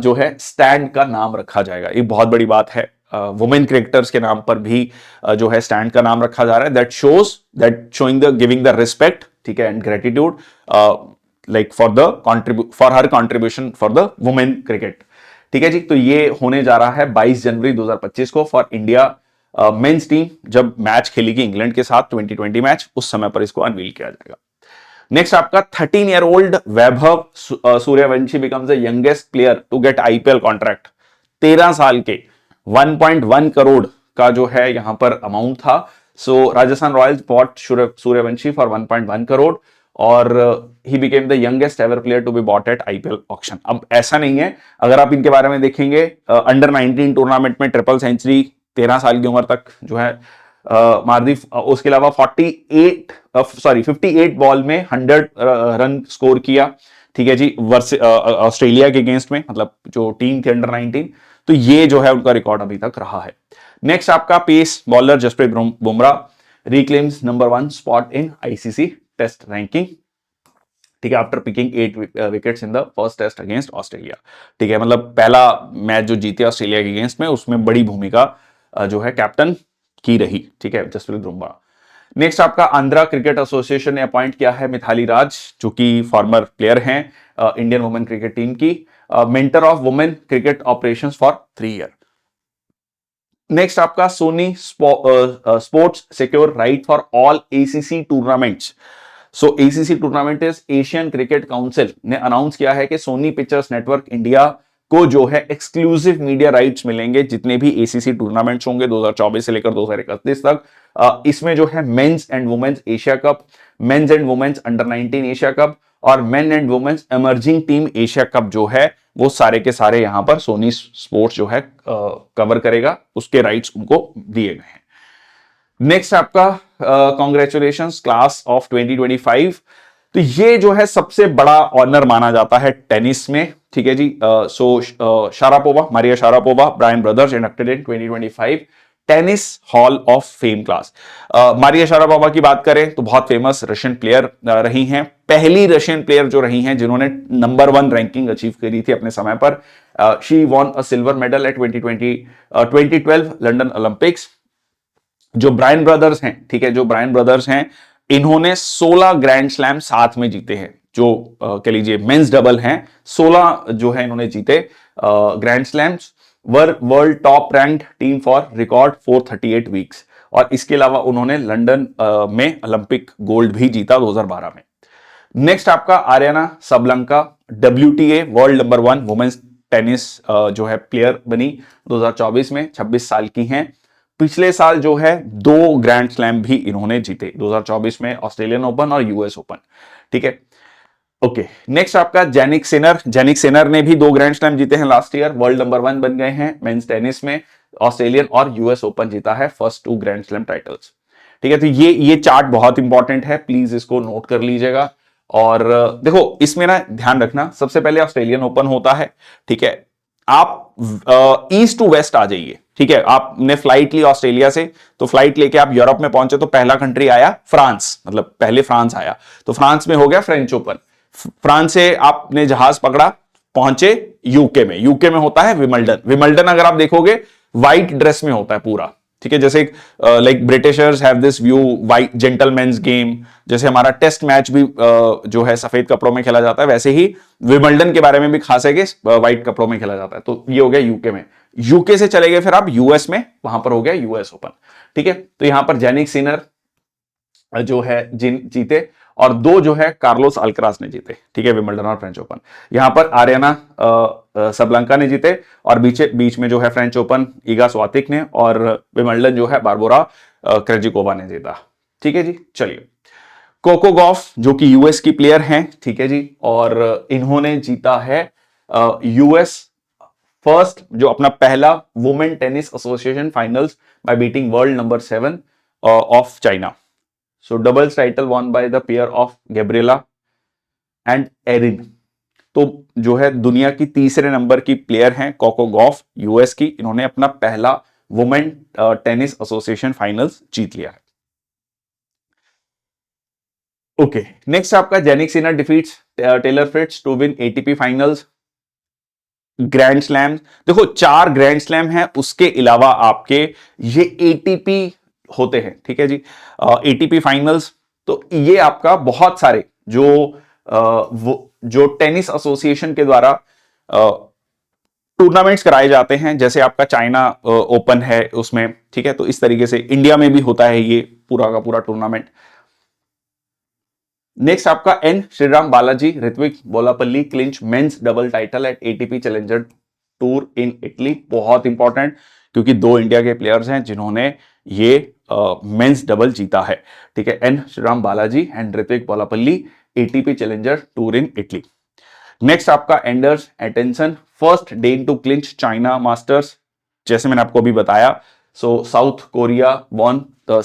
जो है स्टैंड का नाम रखा जाएगा। ये बहुत बड़ी बात है, वुमेन क्रिकेटर्स के नाम पर भी जो है स्टैंड का नाम रखा जा रहा है, that shows that showing the giving the respect, ठीक है, and gratitude like for her contribution for the women cricket, ठीक है जी। तो ये होने जा रहा है 22 जनवरी 2025 को फॉर इंडिया मेंस टीम, जब मैच खेलेगी इंग्लैंड के साथ 2020 मैच, उस समय पर इसको अनवील किया जाएगा। नेक्स्ट आपका 13-year-old Vaibhav Suryavanshi becomes the youngest player to get IPL contract. 13 साल के 1.1 करोड़ का जो है यहां पर अमाउंट था। So Rajasthan Royals bought Sooryavanshi for 1.1 crore, और he became the youngest ever player to be bought at IPL auction. अब ऐसा नहीं है, अगर आप इनके बारे में देखेंगे अंडर 19 टूर्नामेंट में ट्रिपल सेंचुरी 13 साल की उम्र तक जो है मारदीप, उसके अलावा 58 बॉल में 100 रन स्कोर किया, ठीक है जी, वर्सेस ऑस्ट्रेलिया के अगेंस्ट में, मतलब जो टीम थी अंडर 19, तो ये जो है उनका रिकॉर्ड अभी तक रहा है। नेक्स्ट आपका pace bowler Jasprit Bumrah reclaims number 1 spot in ICC test ranking, ठीक है, after picking 8 wickets in the first test against Australia, ठीक है, मतलब पहला मैच जो जीते ऑस्ट्रेलिया के अगेंस्ट में उसमें बड़ी भूमिका जो है कैप्टन की रही, ठीक है, जसप्रीत बुमराह। नेक्स्ट आपका आंध्रा क्रिकेट एसोसिएशन ने अपॉइंट किया है मिथाली राज, जो कि फॉर्मर प्लेयर हैं इंडियन वुमेन क्रिकेट टीम की, mentor of women cricket operations for 3 year. Next आपका Sony Sports secure right for all ACC tournaments. So ACC tournament is Asian cricket council ने announce किया है कि सोनी पिक्चर्स नेटवर्क इंडिया को जो है exclusive media rights मिलेंगे जितने भी एसीसी टूर्नामेंट्स होंगे 2024 से लेकर 2031 तक। इसमें जो है men's and women's Asia cup, men's and women's under 19 Asia cup और men and women's emerging team Asia cup जो है वो सारे के सारे यहां पर सोनी स्पोर्ट्स जो है कवर करेगा, उसके राइट्स उनको दिए गए हैं। नेक्स्ट आपका कॉन्ग्रेचुलेशंस क्लास ऑफ 2025। तो ये जो है सबसे बड़ा ऑनर माना जाता है टेनिस में, ठीक है जी। Sharapova, Maria Sharapova, Brian brothers inducted in 2025 tennis hall of fame class. Maria Sharapova की बात करें तो बहुत फेमस रशियन प्लेयर रही हैं, पहली रशियन प्लेयर जो रही हैं जिन्होंने नंबर 1 रैंकिंग अचीव करी थी अपने समय पर। She von a silver medal at 2012 London Olympics. जो ब्रायन ब्रदर्स हैं, ठीक है, जो ब्रायन ब्रदर्स हैं इन्होंने 16 ग्रैंड स्लैम साथ में जीते हैं। जो कह लीजिए मेंस डबल हैं, 16 जो है इन्होंने जीते grand slams. World top ranked team for record 438 weeks. और इसके अलावा उन्होंने लंदन में ओलंपिक गोल्ड भी जीता 2012 में। नेक्स्ट आपका Aryna Sabalenka, WTA world number 1 women's tennis जो है प्लेयर बनी 2024 में, 26 साल की हैं। पिछले साल जो है 2 ग्रैंड स्लैम भी इन्होंने जीते 2024 में, ऑस्ट्रेलियन ओपन और यूएस ओपन, ठीक है। ओके, नेक्स्ट आपका जेनिक सिनर। जेनिक सिनर ने भी 2 ग्रैंड स्लैम जीते हैं लास्ट ईयर, वर्ल्ड नंबर 1 बन गए हैं मेंस टेनिस में, ऑस्ट्रेलियन और यूएस ओपन जीता है, फर्स्ट 2 ग्रैंड स्लैम टाइटल्स, ठीक है। तो ये चार्ट बहुत इंपॉर्टेंट है, प्लीज इसको नोट कर लीजिएगा। और देखो इसमें ना ध्यान रखना, सबसे पहले ऑस्ट्रेलियन ओपन होता है, ठीक है। आप ईस्ट टू वेस्ट आ जाइए, ठीक है। आपने फ्लाइट ली ऑस्ट्रेलिया से, तो फ्लाइट लेके आप यूरोप में पहुंचे तो पहला कंट्री आया फ्रांस, मतलब पहले फ्रांस आया, तो फ्रांस में हो गया फ्रेंच ओपन। फ्रांस से आपने जहाज पकड़ा, पहुंचे यूके में, यूके में होता है विमल्डन। विमल्डन अगर आप देखोगे व्हाइट ड्रेस में होता है पूरा, ठीक है। जैसे like Britishers have this view white gentleman's game, जैसे हमारा टेस्ट मैच भी जो है सफेद कपड़ों में खेला जाता है, वैसे ही विमल्डन के बारे में भी खास है कि व्हाइट कपड़ों में खेला जाता है। तो ये हो गया यूके में। यूके से चले गए फिर आप यूएस में, वहां पर हो गया यूएस ओपन, ठीक है। तो यहां पर जेनिक सिनर जो है जीते, और 2 जो है कार्लोस अल्कराज ने जीते, ठीक है, विंबलडन और फ्रेंच ओपन। यहां पर आर्याना सबलंका ने जीते, और बीच में जो है फ्रेंच ओपन ईगा स्वातिक ने, और विंबलडन जो है बारबोरा क्रेजिकोवा ने जीता, ठीक है जी। चलिए, कोको गॉफ जो कि यूएस की प्लेयर हैं, ठीक है जी, और इन्होंने जीता है यूएस फर्स्ट जो अपना पहला women tennis association finals by beating world number 7 of China. So doubles title won by the pair of Gabriela and Erin. तो जो है दुनिया की तीसरे नंबर की प्लेयर हैं कोको गॉफ, यूएस की, इन्होंने अपना पहला वुमेन टेनिस एसोसिएशन फाइनल्स जीत लिया है। ओके, नेक्स्ट आपका Jannik Sinner defeats Taylor Fritz to win ATP finals. Grand slam, देखो 4 ग्रैंड स्लैम है, उसके अलावा आपके ये एटीपी होते हैं, ठीक है जी, एटीपी फाइनल्स। तो ये आपका बहुत सारे जो टेनिस एसोसिएशन के द्वारा टूर्नामेंट्स कराए जाते हैं, जैसे आपका चाइना ओपन है उसमें, ठीक है। तो इस तरीके से इंडिया में भी होता है ये पूरा का पूरा टूर्नामेंट। नेक्स्ट आपका N Sriram Balaji Rithvik Bollipalli clinch men's double title at ATP challenger tour in Italy. बहुत इंपॉर्टेंट, क्योंकि 2 इंडिया के प्लेयर्स हैं जिन्होंने ये मेंस डबल जीता है, ठीक है। N Sriram Balaji and Rithvik Bollipalli ATP challenger tour in Italy. Next आपका Anders Antonsen first Dane to clinch China Masters, जैसे मैंने आपको अभी बताया। So south Korea won the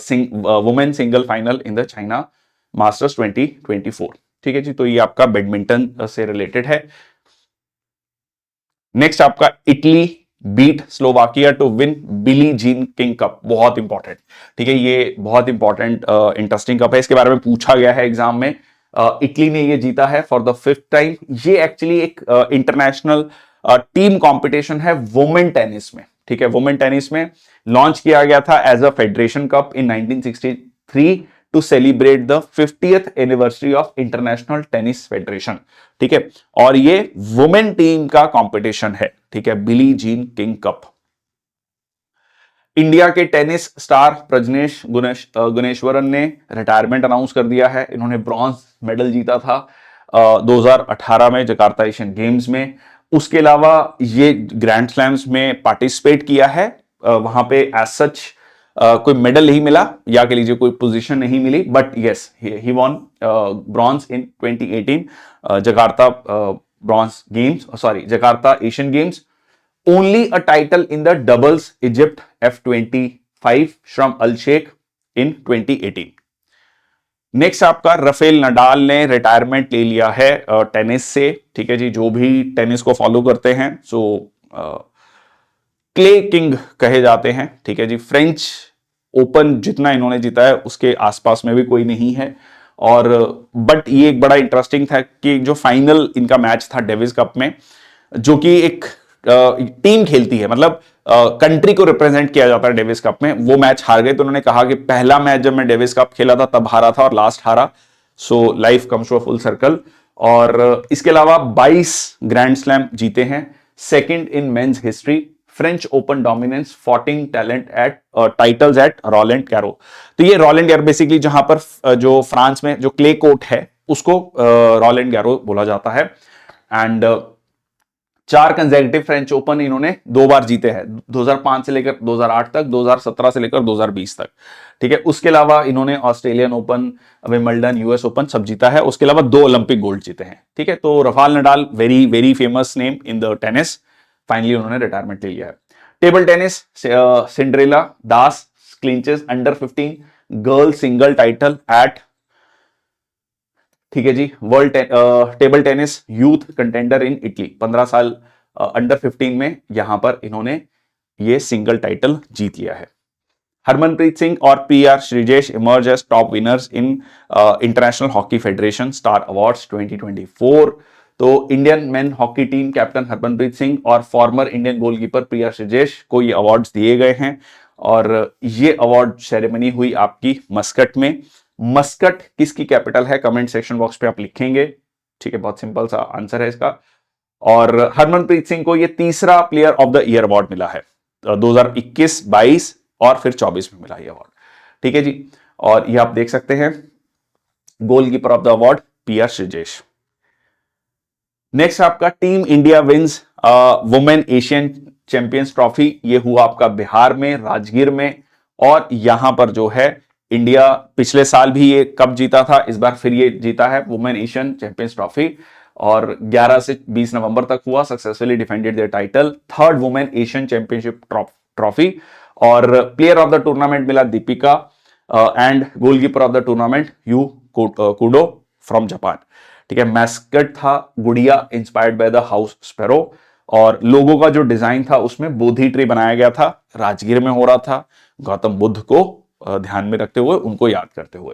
women single final in the China Masters 2024, ठीक है जी। तो ये आपका बैडमिंटन से रिलेटेड है। नेक्स्ट आपका Italy beat Slovakia to win Billie Jean King cup, बहुत इंपॉर्टेंट, ठीक है। ये बहुत इंपॉर्टेंट इंटरेस्टिंग कप है, इसके बारे में पूछा गया है एग्जाम में। इटली ने ये जीता है फॉर द 5th टाइम। ये एक्चुअली एक इंटरनेशनल टीम कंपटीशन है वुमेन टेनिस में, ठीक है। वुमेन टेनिस में लॉन्च किया गया था as a federation cup in 1963 to celebrate the 50th anniversary of international tennis federation. ठीक है, और ये वुमेन टीम का कंपटीशन है। ठीक है, बिली जीन किंग कप। इंडिया के टेनिस स्टार प्रजनेश गुणेश्वरन ने रिटायरमेंट अनाउंस कर दिया है। इन्होंने ब्रॉन्ज मेडल जीता था 2018 में जकार्ता एशियन गेम्स में। उसके अलावा ये ग्रैंड स्लैम्स में पार्टिसिपेट किया है। वहां पे एज सच कोई मेडल नहीं मिला, या कह लीजिए कोई पोजीशन नहीं मिली, but yes he won bronze in 2018 Jakarta bronze games, sorry Jakarta Asian games. Only a title in the doubles Egypt F25 Sharm el Sheikh in 2018। Next आपका रफेल नडाल ने रिटायरमेंट ले लिया है टेनिस से। ठीक है जी, जो भी टेनिस को फॉलो करते हैं सो क्ले किंग कहे जाते हैं। ठीक है जी, फ्रेंच ओपन जितना इन्होंने जीता है उसके आसपास में भी कोई नहीं है। और बट ये एक बड़ा इंटरेस्टिंग था कि जो फाइनल इनका मैच था डेविस कप में, जो कि एक टीम खेलती है, मतलब कंट्री को रिप्रेजेंट किया जाता है डेविस कप में, वो मैच हार गए। तो उन्होंने कहा कि पहला मैच जब मैं डेविस कप खेला था तब हारा था और लास्ट हारा, so life comes to a full circle. और इसके अलावा 22 ग्रैंड स्लैम जीते हैं, second in men's history. French Open dominance 14 talent at titles at Roland Garros. तो ये रोलैंड गैरो बेसिकली जहां पर जो फ्रांस में जो क्ले कोर्ट है उसको रोलैंड गैरो बोला जाता है। एंड 4 कंसेक्यूटिव फ्रेंच ओपन इन्होंने 2 बार जीते हैं, 2005 से लेकर 2008 तक, 2017 से लेकर 2020 तक। ठीक है, उसके अलावा इन्होंने Australian open, Wimbledon, US open सब जीता है। उसके अलावा 2 ओलंपिक गोल्ड जीते हैं। ठीक है, तो Rafael Nadal very very famous name in the tennis, finally उन्होंने रिटायरमेंट ले लिया है। Table tennis Syndrela Das clinches under 15 girl single title at, ठीक है जी, world table tennis youth contender in Italy. 15 साल अंडर 15 में यहां पर इन्होंने ये सिंगल टाइटल जीत लिया है। हरमनप्रीत सिंह और PR Sreejesh emerge as top winners in international hockey federation star awards 2024। तो Indian men hockey team captain Harmanpreet Singh और former Indian goalkeeper PR Sreejesh को ये अवार्ड्स दिए गए हैं। और ये अवार्ड सेरेमनी हुई आपकी मस्कट में। मस्कट किसकी कैपिटल है, कमेंट सेक्शन बॉक्स पे आप लिखेंगे। ठीक है, बहुत सिंपल सा आंसर है इसका। और हरमनप्रीत सिंह को ये तीसरा player of the year award मिला है, 2021, 22 और फिर 24 में मिला ये अवार्ड। ठीक है जी, और ये आप देख सकते हैं goalkeeper of the award PR Sreejesh. Next आपका team India wins women Asian champions trophy. ये हुआ आपका बिहार में, राजगीर में। और यहां पर जो है इंडिया पिछले साल भी ये कप जीता था, इस बार फिर ये जीता है वुमेन एशियन चैंपियंस ट्रॉफी। और 11 से 20 नवंबर तक हुआ, successfully defended their title, third women Asian championship trophy. और प्लेयर ऑफ द टूर्नामेंट मिला Deepika and goalkeeper of the tournament Yu Kudo from Japan. ठीक है, मैस्कट था Gudiya inspired by the house sparrow. और लोगों का जो डिजाइन था उसमें बोधि ट्री बनाया गया था, राजगीर में हो रहा था, गौतम बुद्ध को ध्यान में रखते हुए, उनको याद करते हुए।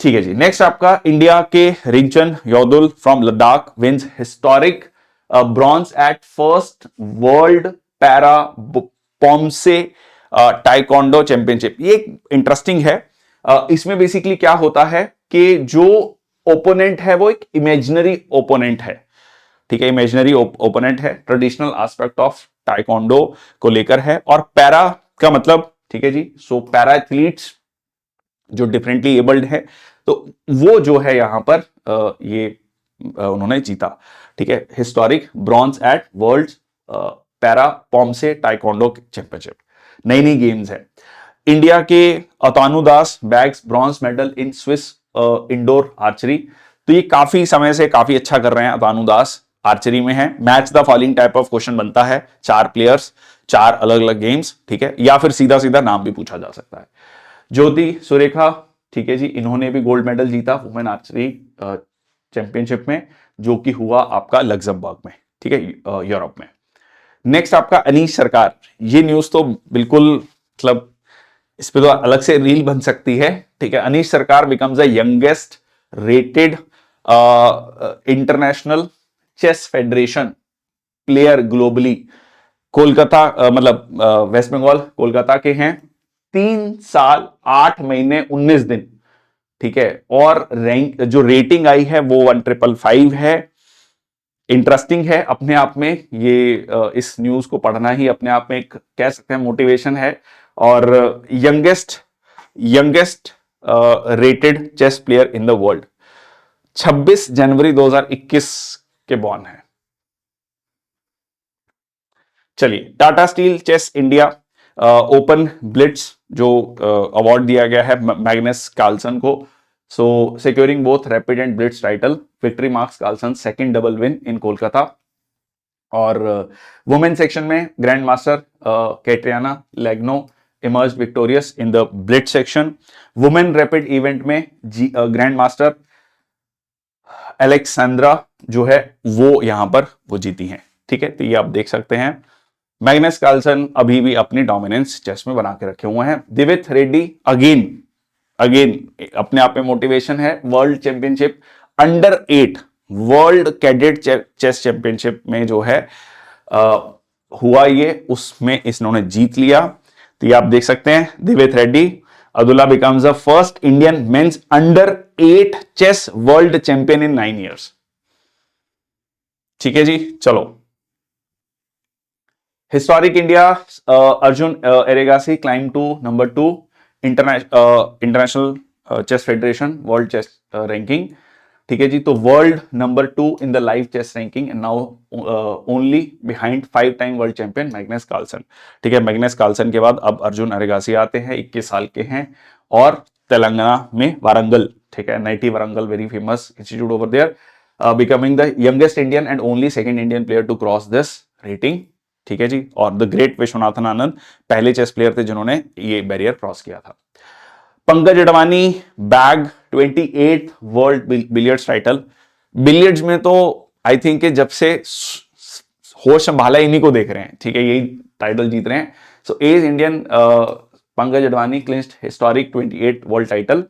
ठीक है जी, नेक्स्ट आपका इंडिया के Rinchen Yodol from Ladakh wins historic bronze at first world para poomsae taekwondo championship. ये इंटरेस्टिंग है। इसमें बेसिकली क्या होता है कि जो ओपोनेंट है वो एक इमेजिनरी ओपोनेंट है। ठीक है, इमेजिनरी ओपोनेंट है, ट्रेडिशनल एस्पेक्ट ऑफ टाइकोंडो को लेकर है। और पैरा का मतलब, ठीक है जी, सो पैरा एथलीट्स जो डिफरेंटली एबल्ड है, तो वो जो है यहां पर ये उन्होंने जीता। ठीक है, historic bronze at world para poomsae taekwondo championship. नई नई गेम्स है। इंडिया के Atanu Das bags bronze medal in Swiss indoor archery. तो ये काफी समय से काफी अच्छा कर रहे हैं अतानु दास, आर्चरी में है। Match the following type of question बनता है, 4 प्लेयर्स, 4 अलग अलग गेम्स। ठीक है, या फिर सीधा सीधा नाम भी पूछा जा सकता है। ज्योति सुरेखा, ठीक है जी, इन्होंने भी गोल्ड मेडल जीता वुमेन आर्चरी चैंपियनशिप में, जो कि हुआ आपका लग्जमबर्ग में। ठीक है, यूरोप में। नेक्स्ट आपका अनीश सरकार। ये न्यूज तो बिल्कुल, मतलब इस पे तो अलग से रील बन सकती है। ठीक है, Anish Sarkar becomes the youngest rated international chess federation player globally. Kolkata मतलब वेस्ट बंगाल कोलकाता के हैं। 3 साल 8 महीने 19 दिन, ठीक है। और रैंक जो रेटिंग आई है वो 1555 है। इंटरेस्टिंग है अपने आप में ये, इस न्यूज को पढ़ना ही अपने आप में एक कह सकते हैं मोटिवेशन है। और youngest rated chess player in the world 26 जनवरी 2021 के बॉर्न है। चलिए, Tata steel chess India open blitz जो अवार्ड दिया गया है मैग्नस कार्लसन को, so securing both rapid and blitz title, victory marks Carlsen second double win in Kolkata. और वुमेन सेक्शन में grand master Kateryna Lagno emerge victorious in the blitz section. Women rapid event में grand master Alexandra जो है वो यहां पर वो जीती हैं, ठीक है। तो ये आप देख सकते हैं मैग्नस कार्लसन अभी भी अपनी डोमिनेंस चेस में बना के रखे हुए हैं। दिविथ रेड्डी अगेन अपने आप में मोटिवेशन है। World championship under 8 world cadet chess championship में जो है हुआ ये, उसमें इन्होंने जीत लिया। तो ये आप देख सकते हैं Divith Reddy Abdulla becomes the first Indian men's under 8 chess world champion in 9 years, ठीक है जी। चलो, historic India Arjun Erigaisi climb to number 2 international chess federation world chess ranking, ठीक है जी। तो world number 2 in the live chess ranking and now only behind 5 time world champion Magnus Carlsen, ठीक है। मैग्नस कार्लसन के बाद अब अर्जुन एरेगासी आते हैं, 21 साल के हैं और तेलंगाना में वारंगल, ठीक है, NIT Warangal very famous institute over there, becoming the youngest Indian and only second Indian player to cross this rating, ठीक है जी। और द ग्रेट विश्वनाथन आनंद पहले चेस प्लेयर थे जिन्होंने ये बैरियर क्रॉस किया था। Pankaj Advani bag 28 world billiards title. Billiards में तो आई थिंक जब से होश संभाला इन्हीं को देख रहे हैं, ठीक है, यही टाइटल जीत रहे हैं। So as Indian Pankaj Advani clinched historic 28 world title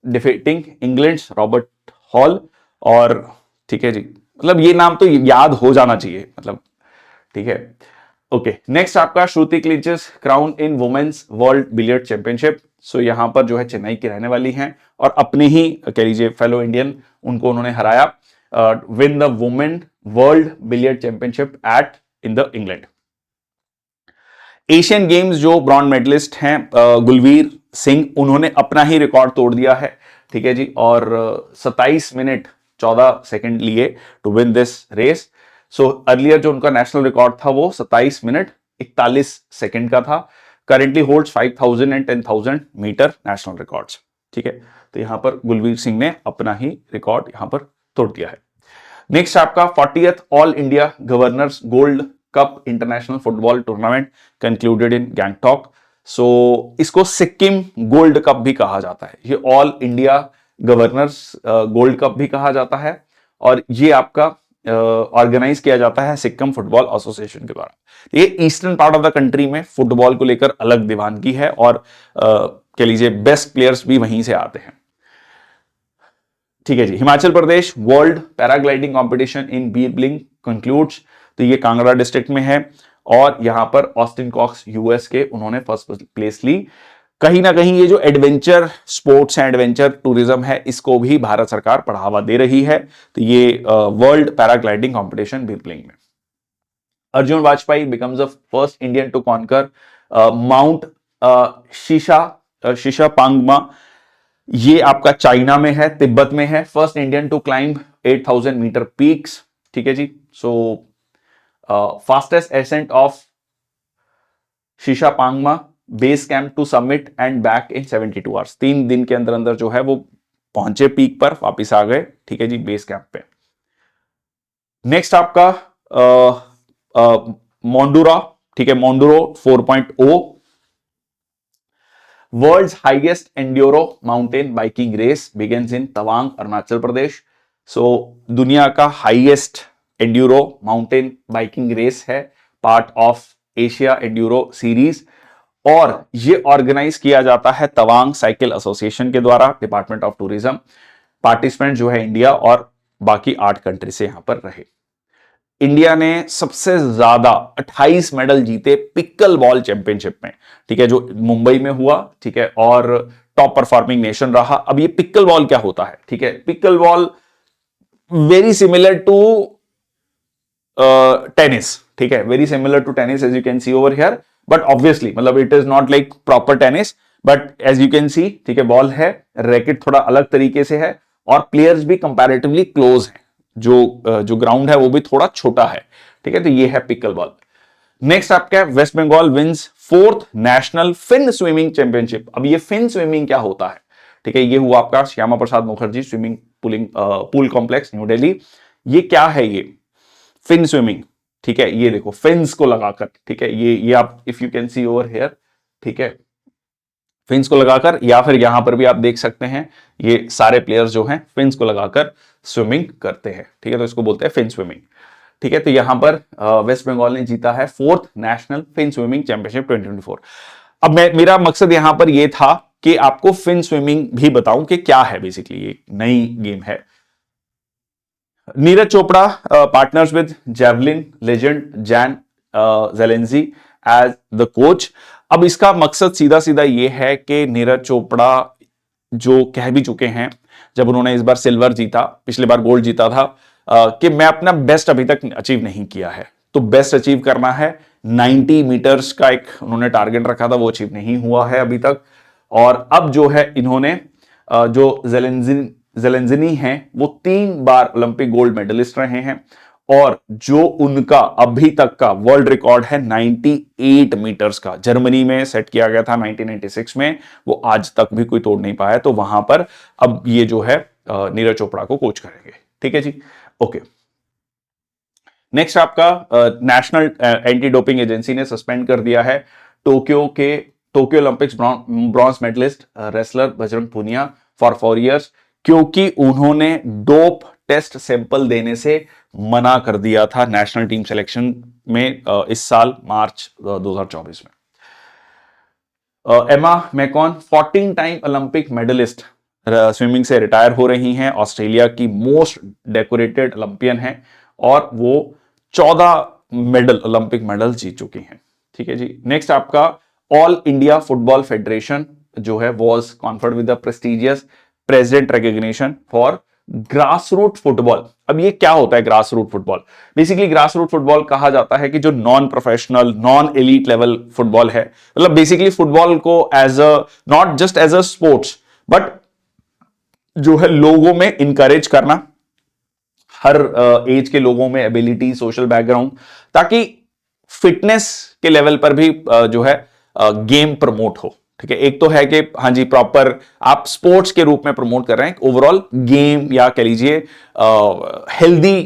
defeating England's Robert Hall. और ठीक है जी, मतलब ये नाम तो याद हो जाना चाहिए, मतलब ठीक है। ओके, नेक्स्ट आपका Shruti clinches crown in women's world billiard championship. So यहां पर जो है चेन्नई की रहने वाली हैं और अपने ही कह लीजिए फेलो इंडियन उनको उन्होंने हराया, win the women world billiard championship at in the England. Asian games जो ब्रॉन्ज मेडलिस्ट हैं गुलवीर सिंह, उन्होंने अपना ही रिकॉर्ड तोड़ दिया है, ठीक है जी। और 27 मिनट 14 सेकंड लिए to win this race. So earlier जो उनका नेशनल रिकॉर्ड था वो 27 मिनट 41 सेकंड का था। Currently holds 5000 and 10,000 metre national records, ठीक है। तो यहां पर गुलवीर सिंह ने अपना ही रिकॉर्ड यहां पर तोड़ दिया है। नेक्स्ट आपका 40th all India governor's gold cup international football tournament concluded in Gangtok. So इसको सिक्किम गोल्ड कप भी कहा जाता है, ये all India governor's gold cup भी कहा जाता है और ये आपका ऑर्गेनाइज किया जाता है सिक्किम फुटबॉल एसोसिएशन के द्वारा। ये eastern part of the country में फुटबॉल को लेकर अलग दीवानगी है और कह लीजिए बेस्ट प्लेयर्स भी वहीं से आते हैं, ठीक है जी। Himachal Pradesh world paragliding competition in Bir Billing concludes, तो ये कांगड़ा डिस्ट्रिक्ट में है और यहां पर ऑस्टिन कॉक्स यूएस के उन्होंने फर्स्ट प्लेस ली। कहीं ना कहीं ये जो एडवेंचर स्पोर्ट्स है, एडवेंचर टूरिज्म है, इसको भी भारत सरकार बढ़ावा दे रही है। तो ये वर्ल्ड पैराग्लाइडिंग कंपटीशन बीरबिलिंग में। Arjun Vajpayee becomes the first Indian to conquer mount शीशा पांगमा, ये आपका चाइना में है, तिब्बत में है। First Indian to climb 8000 meter peaks, ठीक है जी। So fastest ascent of Shisha Pangma base camp to summit and back in 72 hours, 3 दिन के अंदर अंदर जो है वो पहुंचे पीक पर, वापिस आ गए, ठीक है जी, बेस कैंप पे। नेक्स्ट आपका मोंडुरा, ठीक है, Monduro 4.0 world's highest enduro mountain biking race begins in Tawang Arunachal Pradesh. So दुनिया का highest enduro mountain biking race है, part of Asia enduro series और ये ऑर्गेनाइज किया जाता है तवांग साइकिल एसोसिएशन के द्वारा, डिपार्टमेंट ऑफ टूरिज्म। पार्टिसिपेंट जो है इंडिया और बाकी 8 कंट्री से यहां पर रहे। इंडिया ने सबसे ज्यादा 28 मेडल जीते पिकल बॉल चैंपियनशिप में, ठीक है, जो मुंबई में हुआ, ठीक है, और टॉप परफॉर्मिंग नेशन रहा। अब ये पिकल बॉल क्या होता है, ठीक है, pickle ball very similar to tennis, ठीक है, very similar to tennis as you can see over here, but obviously मतलब it is not like proper tennis, but as you can see, ठीक है, बॉल है, रैकेट थोड़ा अलग तरीके से है और प्लेयर्स भी कंपैरेटिवली क्लोज हैं, जो ग्राउंड है वो भी थोड़ा छोटा है, ठीक है, तो ये है पिकल बॉल। नेक्स्ट आपका West Bengal wins fourth national fin swimming championship. अब ये फिन स्विमिंग क्या होता है, ठीक है, ये हुआ आपका Shyama Prasad Mukherjee swimming pool complex new Delhi. ये क्या है, ये फिन स्विमिंग, ठीक है, ये देखो फिन्स को लगाकर, ठीक है, ये आप if you can see over here, ठीक है, फिन्स को लगाकर, या फिर यहां पर भी आप देख सकते हैं ये सारे प्लेयर्स जो हैं फिन्स को लगाकर स्विमिंग करते हैं, ठीक है, तो इसको बोलते हैं फिन स्विमिंग, ठीक है। तो यहां पर वेस्ट बंगाल ने जीता है fourth national fin swimming championship 2024। अब मेरा मकसद यहां पर यह था कि आपको फिन स्विमिंग भी बताऊं कि क्या है, बेसिकली ये नई गेम है। Neeraj Chopra partners with javelin legend Jan Zelezny as the coach. अब इसका मकसद सीधा सीधा ये है कि नीरज चोपड़ा जो कह भी चुके हैं जब उन्होंने इस बार सिल्वर जीता, पिछली बार गोल्ड जीता था, कि मैं अपना बेस्ट अभी तक अचीव नहीं किया है, तो बेस्ट अचीव करना है। 90 मीटर्स का एक उन्होंने टारगेट रखा था, वो अचीव नहीं हुआ है अभी तक। और अब जो है इन्होंने जो जेलेंजिनी हैं वो 3 बार ओलंपिक गोल्ड मेडलिस्ट रहे हैं, और जो उनका अभी तक का वर्ल्ड रिकॉर्ड है 98 मीटर्स का, जर्मनी में सेट किया गया था 1996 में, वो आज तक भी कोई तोड़ नहीं पाया। तो वहां पर अब ये जो है नीरज चोपड़ा को कोच करेंगे, ठीक है जी, ओके। नेक्स्ट आपका नेशनल एंटी डोपिंग एजेंसी ने सस्पेंड कर दिया है Tokyo Olympics bronze medallist wrestler Bajrang Punia for 4 years, क्योंकि उन्होंने डोप टेस्ट सैंपल देने से मना कर दिया था नेशनल टीम सिलेक्शन में इस साल मार्च 2024 में। Emma McKeon 14 time Olympic medallist swimming से रिटायर हो रही हैं, ऑस्ट्रेलिया की मोस्ट डेकोरेटेड ओलंपियन हैं और वो 14 मेडल ओलंपिक मेडल जीत चुकी हैं, ठीक है जी। नेक्स्ट आपका ऑल इंडिया फुटबॉल फेडरेशन जो है was conferred with the prestigious president recognition for grassroot football. अब ये क्या होता है grassroot football? Basically grassroot football कहा जाता है कि जो non professional non elite level football है, मतलब बेसिकली फुटबॉल को as a not just as a sports but जो है लोगों में इंकरेज करना, हर एज के लोगों में एबिलिटी, सोशल बैकग्राउंड, ताकि फिटनेस के लेवल पर भी जो है गेम प्रमोट हो, ठीक है। एक तो है कि हाँ जी प्रॉपर आप स्पोर्ट्स के रूप में प्रमोट कर रहे हैं, ओवरऑल गेम या कह लीजिए हेल्दी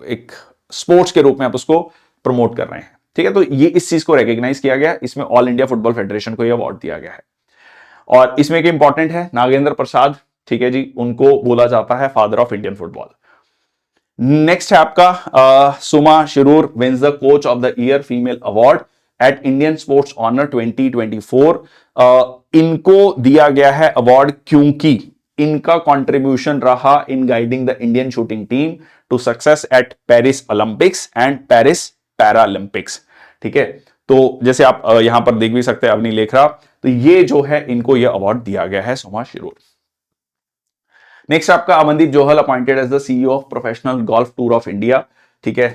एक स्पोर्ट्स के रूप में आप उसको प्रमोट कर रहे हैं, ठीक है। तो ये इस चीज को रिकॉग्नाइज किया गया, इसमें ऑल इंडिया फुटबॉल फेडरेशन को यह अवार्ड दिया गया है। और इसमें एक इंपॉर्टेंट है नागेंद्र प्रसाद, ठीक है जी, उनको बोला जाता है father of Indian football. Next है आपका Suma Shirur wins the coach of the year female award at Indian sports honour 2024। इनको दिया गया है अवार्ड क्योंकि इनका कंट्रीब्यूशन रहा in guiding the Indian shooting team to success at Paris Olympics and Paris Paralympics, ठीक है। तो जैसे आप यहां पर देख भी सकते हैं अवनी लेखरा, तो ये जो है इनको यह अवार्ड दिया गया है सुमा शिरूर। नेक्स्ट आपका Amandeep Johal appointed as the CEO of professional golf tour of India, ठीक है,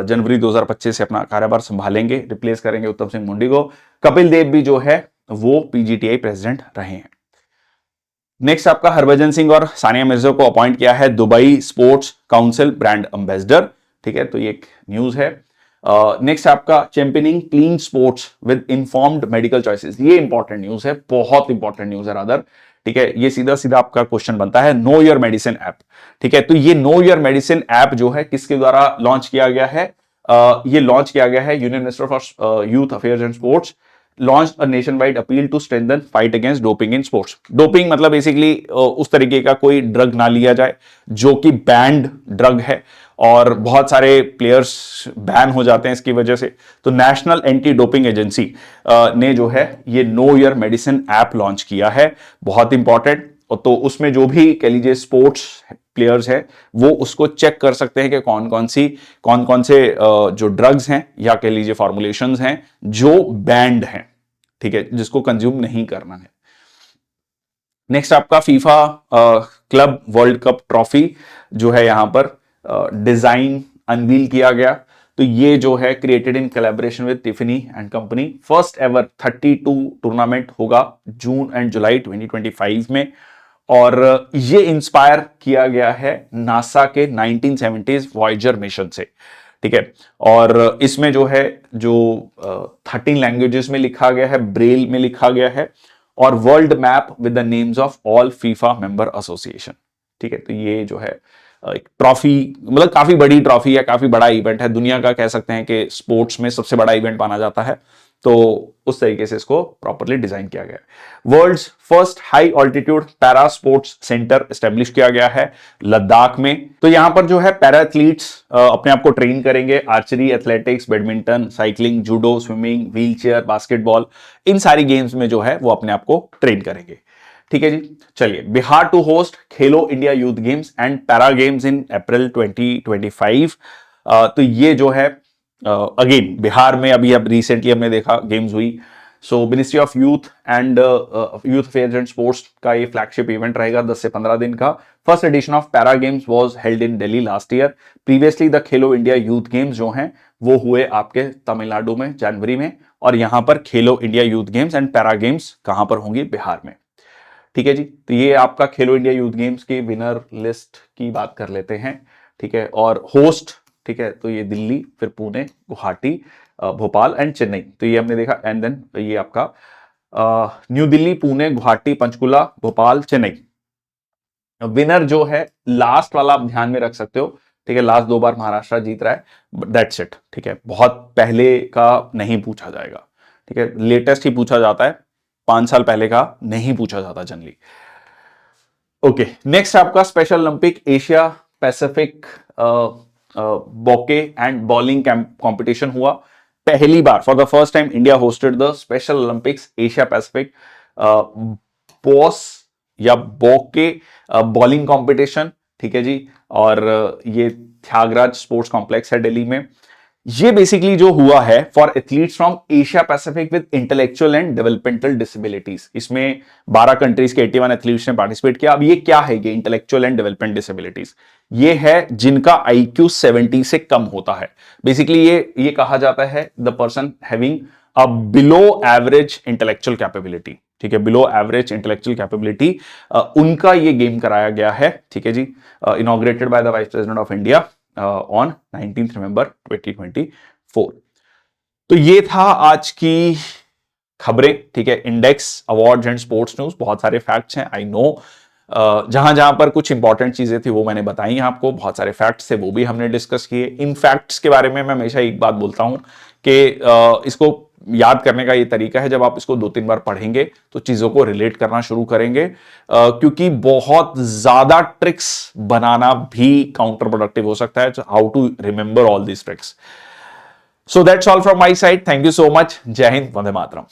जनवरी 2025 से अपना कार्यभार संभालेंगे, रिप्लेस करेंगे उत्तम सिंह मुंडी को। कपिल देव भी जो है वो पीजीटीआई प्रेसिडेंट रहे हैं। नेक्स्ट आपका हरभजन सिंह और सानिया मिर्जा को अपॉइंट किया है Dubai sports council brand ambassador, ठीक है, तो ये एक न्यूज है। नेक्स्ट आपका championing clean sports with informed medical choices, ये इंपॉर्टेंट न्यूज है, बहुत इंपॉर्टेंट न्यूज है रादर, ठीक है। ये सीधा सीधा आपका क्वेश्चन बनता है नो योर मेडिसिन ऐप, ठीक है। तो ये नो योर मेडिसिन ऐप जो है किसके द्वारा लॉन्च किया गया है? ये लॉन्च किया गया है union minister for youth affairs and sports launch a nationwide appeal to strengthen fight against doping in sports. Doping मतलब बेसिकली उस तरीके का कोई ड्रग ना लिया जाए जो कि बैंड ड्रग है और बहुत सारे प्लेयर्स बैन हो जाते हैं इसकी वजह से। तो नेशनल एंटी डोपिंग एजेंसी ने जो है ये know your medicine app launch किया है, बहुत इंपॉर्टेंट। तो उसमें जो भी कह लीजिए स्पोर्ट्स प्लेयर्स है वो उसको चेक कर सकते हैं कि कौन कौन से जो ड्रग्स हैं या कह लीजिए फॉर्मुलेशंस हैं जो बैंड हैं, ठीक है, जिसको कंज्यूम नहीं करना है। नेक्स्ट आपका FIFA club world cup trophy जो है यहां पर डिजाइन अनवील किया गया। तो ये जो है created in collaboration with Tiffany and company, first ever 32 tournament होगा जून एंड जुलाई 2025 में, और ये इंस्पायर किया गया है नासा के 1970s वॉयजर मिशन से, ठीक है। और इसमें जो है जो 13 लैंग्वेजेस में लिखा गया है, ब्रेल में लिखा गया है, और world map with the names of all FIFA member association, ठीक है। तो ये जो है एक ट्रॉफी, मतलब काफी बड़ी ट्रॉफी है, काफी बड़ा इवेंट है, दुनिया का कह सकते हैं कि स्पोर्ट्स में सबसे बड़ा इवेंट माना जाता है, तो उस तरीके से इसको प्रॉपर्ली डिजाइन किया गया है। World's first high altitude para sports centre establish किया गया है लद्दाख में। तो यहां पर जो है पैरा एथलीट्स अपने आप को ट्रेन करेंगे, archery, athletics, badminton, cycling, judo, swimming, wheelchair, basketball, इन सारी गेम्स में जो है वो अपने आप को ट्रेन करेंगे, ठीक है जी। चलिए, Bihar to host Khelo India youth games and para games in April 2025। तो ये जो है अगेन बिहार में अभी अब रिसेंटली हमने देखा गेम्स हुई। सो ministry of youth and youth affairs and sports का ये फ्लैगशिप इवेंट रहेगा 10 से 15 दिन का। First edition of para games was held in Delhi last year. Previously the Khelo India youth games जो हैं वो हुए आपके तमिलनाडु में जनवरी में, और यहां पर खेलो India youth games and para games कहां पर होंगी? बिहार में, ठीक है जी। तो ये आपका खेलो इंडिया यूथ गेम्स की विनर लिस्ट की बात कर लेते हैं, ठीक है। और होस्ट, ठीक है, तो ये दिल्ली, फिर पुणे, गुवाहाटी, भोपाल एंड चेन्नई, तो ये हमने देखा। एंड देन ये आपका न्यू दिल्ली, पुणे, गुवाहाटी, पंचकुला, भोपाल, चेन्नई। विनर जो है लास्ट वाला आप ध्यान में रख सकते हो, ठीक है। लास्ट 2 बार महाराष्ट्र जीत रहा है, दैट्स इट, ठीक है। बहुत पहले का नहीं पूछा जाएगा, ठीक है। लेटेस्ट ही पूछा जाता है, 5 साल पहले का नहीं पूछा जाता जनरली। ओके, नेक्स्ट आपका special Olympic Asia Pacific bocce and bowling competition हुआ। पहली बार for the first time India hosted the special Olympics Asia Pacific boss या बॉके बॉलिंग कंपटीशन, ठीक है जी। और ये त्यागराज स्पोर्ट्स कॉम्प्लेक्स है दिल्ली में। ये बेसिकली जो हुआ है for athletes from Asia Pacific with intellectual and developmental disabilities. इसमें 12 कंट्रीज के 81 एथलीट्स ने पार्टिसिपेट किया। अब ये क्या है? ये इंटेलेक्चुअल एंड डेवलपमेंट डिसेबिलिटीज ये है जिनका IQ 70 से कम होता है। बेसिकली ये कहा जाता है the person having a below average intellectual capability, ठीक है। बिलो एवरेज इंटेलेक्चुअल कैपेबिलिटी उनका ये गेम कराया गया है, ठीक है जी। Inaugurated by the vice president of India on 19 November 2024। तो ये था आज की खबरें, ठीक है। Index, awards and sports news, बहुत सारे फैक्ट्स हैं, आई नो। जहां जहां पर कुछ इंपॉर्टेंट चीजें थी वो मैंने बताई आपको, बहुत सारे फैक्ट्स थे वो भी हमने डिस्कस किए। इन फैक्ट्स के बारे में मैं हमेशा एक बात बोलता हूं कि इसको याद करने का ये तरीका है, जब आप इसको 2-3 बार पढ़ेंगे तो चीजों को रिलेट करना शुरू करेंगे, क्योंकि बहुत ज्यादा ट्रिक्स बनाना भी काउंटर प्रोडक्टिव हो सकता है। How to remember all this tricks. So that's all from my side. Thank you so much. जय हिंद, वंदे मातरम।